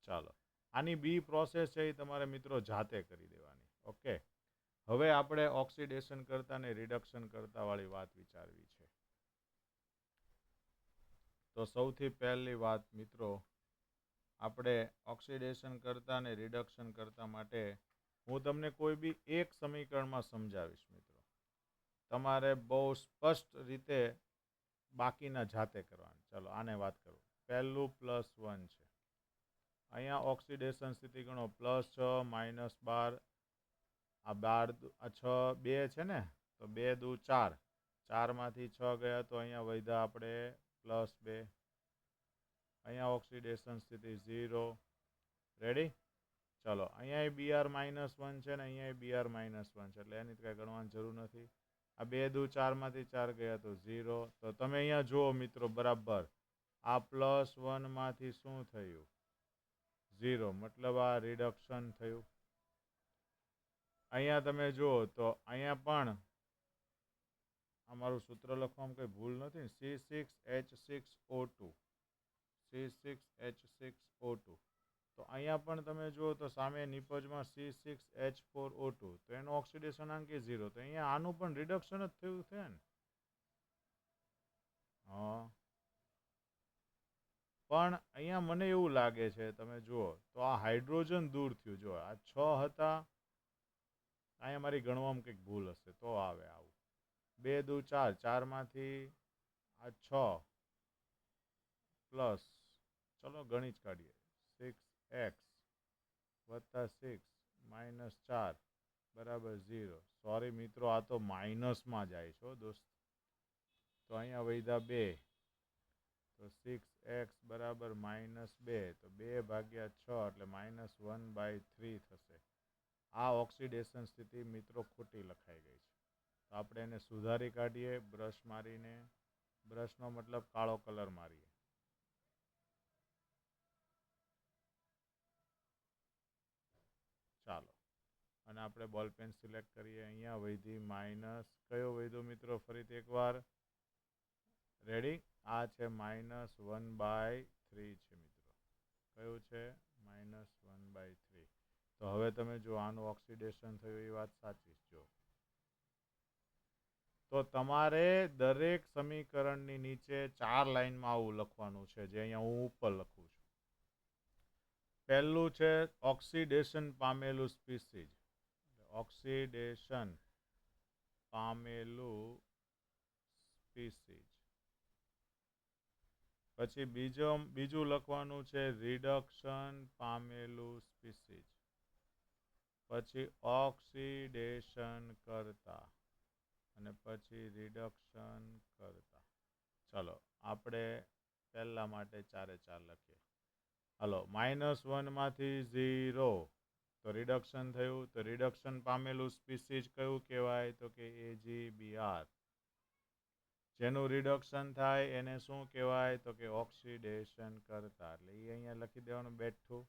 ચાલો, આની બી પ્રોસેસ છે એ તમારે મિત્રો જાતે કરી દેવાની. ઓકે, હવે આપણે ઓક્સિડેશન કરતા ને રિડક્શન કરતા વાળી વાત વિચારવી છે. તો સૌથી પહેલી વાત મિત્રો, આપણે ઓક્સિડેશન કરતા ને રિડક્શન કરતા માટે હું તમને કોઈ બી એક સમીકરણમાં સમજાવીશ મિત્રો. તમારે બહુ સ્પષ્ટ રીતે બાકીના જાતે કરવાનું. ચાલો આને વાત કરું. પહેલું +1 છે. અહીંયા ઓક્સિડેશન સ્થિતિ ગણો, +6 -12, આ 12 આ 6 2 છે ને, તો 2 દુ 4, 4માંથી 6 ગયા તો અહીંયા વધ્યા આપણે +2. અહીંયા ઓક્સિડેશન સ્થિતિ 0. રેડી? ચલો, અહીંયા Br-1 છે ને અહીંયા Br-1 છે, એટલે એની કાંઈ ગણવાની જરૂર નથી. આ 2 દુ 4માંથી 4 ગયા તો 0. તો તમે અહીંયા જુઓ મિત્રો બરાબર, આ +1 માંથી શું થયું? 0, મતલબ આ રિડક્શન થયું. અહીંયા તમે જુઓ તો અહીંયા પણ અમારું સૂત્ર લખવામાં કંઈ ભૂલ નથી ને, C6H6O2, C6H6O2. તો અહીંયા પણ તમે જુઓ તો સામે નિપજમાં C6H4O2, તો એનો ઓક્સિડેશન અંક 0. તો અહીંયા આનું પણ રિડક્શન જ થયું છે ને. હા, પણ અહીંયા મને એવું લાગે છે, તમે જુઓ તો આ હાઇડ્રોજન દૂર થયું. જો આ 6 હતા, અહીંયા મારી ગણવામાં કંઈક ભૂલ હશે તો આવે આવું. 2 દુ 4, 4માંથી આ 6 પ્લસ, ચલો ગણી જ કાઢીએ, 6x + 6 - 4 બરાબર 0. સોરી મિત્રો, આ તો માઇનસમાં જાય છે દોસ્ત. તો અહીંયા વધ્યા 2, તો 6x બરાબર -2, તો 2/6 એટલે -1/3 થશે. આ ઓક્સિડેશન સ્થિતિ મિત્રો ખોટી લખાઈ ગઈ છે. તો આપણે એને સુધારી કાઢીએ બ્રશ મારીને. બ્રશનો મતલબ કાળો કલર મારીએ. ચાલો, અને આપણે બોલ પેન સિલેક્ટ કરીએ. અહીંયા વધી માઇનસ, કયો વધ્યો મિત્રો? ફરીથી એકવાર. રેડી? આ છે -1/3 છે મિત્રો. કયું છે? -1/3. તો હવે તમે જો આનું ઓક્સિડેશન થયું એ વાત સાચી જ. જો તો તમારે દરેક સમીકરણની નીચે 4 લાઈનમાં આવું લખવાનું છે, જે અહીંયા હું ઉપર લખું છું. પહેલું છે ઓક્સિડેશન પામેલું સ્પીસીઝ. ઓક્સિડેશન પામેલું સ્પીસીઝ. પછી બીજું લખવાનું છે રિડક્શન પામેલું સ્પીસીઝ. પછી ઓક્સિડેશન કરતા અને પછી રિડક્શન કરતા. ચલો આપણે પહેલા માટે 4 લખીએ. હાલો, -1 માંથી 0 તો રિડક્શન થયું. તો રિડક્શન પામેલું સ્પીસીઝ કયું કહેવાય? તો કે AgBr. જેનું રિડક્શન થાય એને શું કહેવાય? તો કે ઓક્સિડેશન કરતા. એટલે એ અહીંયા લખી દેવાનું બેઠું.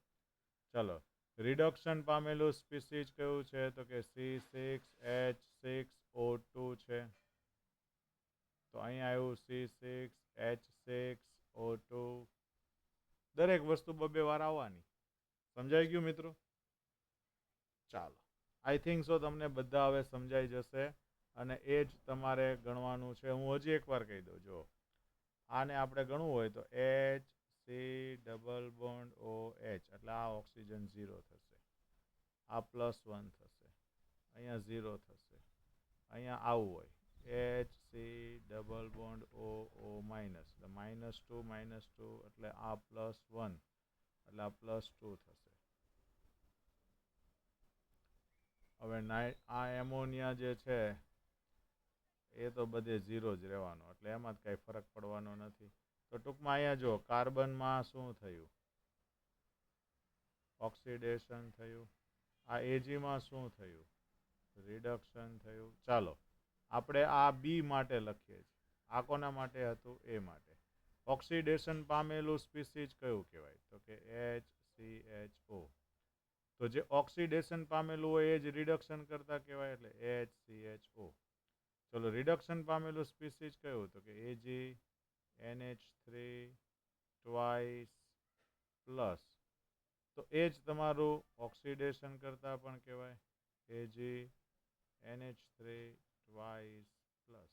ચલો, રિડક્શન પામેલું સ્પીસીઝ કયું છે? તો કે C6H6O2 છે. તો અહીંયા આવ્યું C6H6O2. દરેક વસ્તુ 2 વાર આવવાની. સમજાઈ ગયું મિત્રો? ચાલો, આઈ થિંક સો તમને બધા હવે સમજાઈ જશે અને એ જ તમારે ગણવાનું છે. હું હજી એકવાર કહી દઉં. જો આને આપણે ગણવું હોય તો HC≡OH, એટલે આ ઓક્સિજન 0 થશે, આ +1 થશે, અહીંયા 0 થશે, અહીંયા આવું હોય HC≡OO-, એટલે -2 એટલે આ +1 એટલે આ +2 થશે. હવે આ એમોનિયા જે છે એ તો બધે 0 જ રહેવાનો, એટલે એમાં જ કાંઈ ફરક પડવાનો નથી. તો ટૂંકમાં અહીંયા જો કાર્બનમાં શું થયું? ઓક્સિડેશન થયું. આ Ag-માં શું થયું? રિડક્શન થયું. ચાલો, આપણે આ બી માટે લખીએ છીએ. આ કોના માટે હતું? એ માટે. ઓક્સિડેશન પામેલું સ્પીસીઝ કયું કહેવાય? તો કે HCHO. તો જે ઓક્સિડેશન પામેલું હોય એ જ રિડક્શન કરતા કહેવાય, એટલે HCHO. ચલો, રિડક્શન પામેલું સ્પીસીઝ કયું? તો કે AgNH3 પ્લસ. તો એ જ તમારું ઓક્સિડેશન કરતા પણ કહેવાય, AgNH3 plus.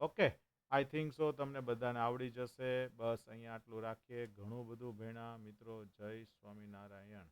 Okay, I think so તમને બધાને આવડી જશે. બસ અહીંયા આટલું રાખીએ. ઘણું બધું ભણ્યા મિત્રો. જય સ્વામિનારાયણ.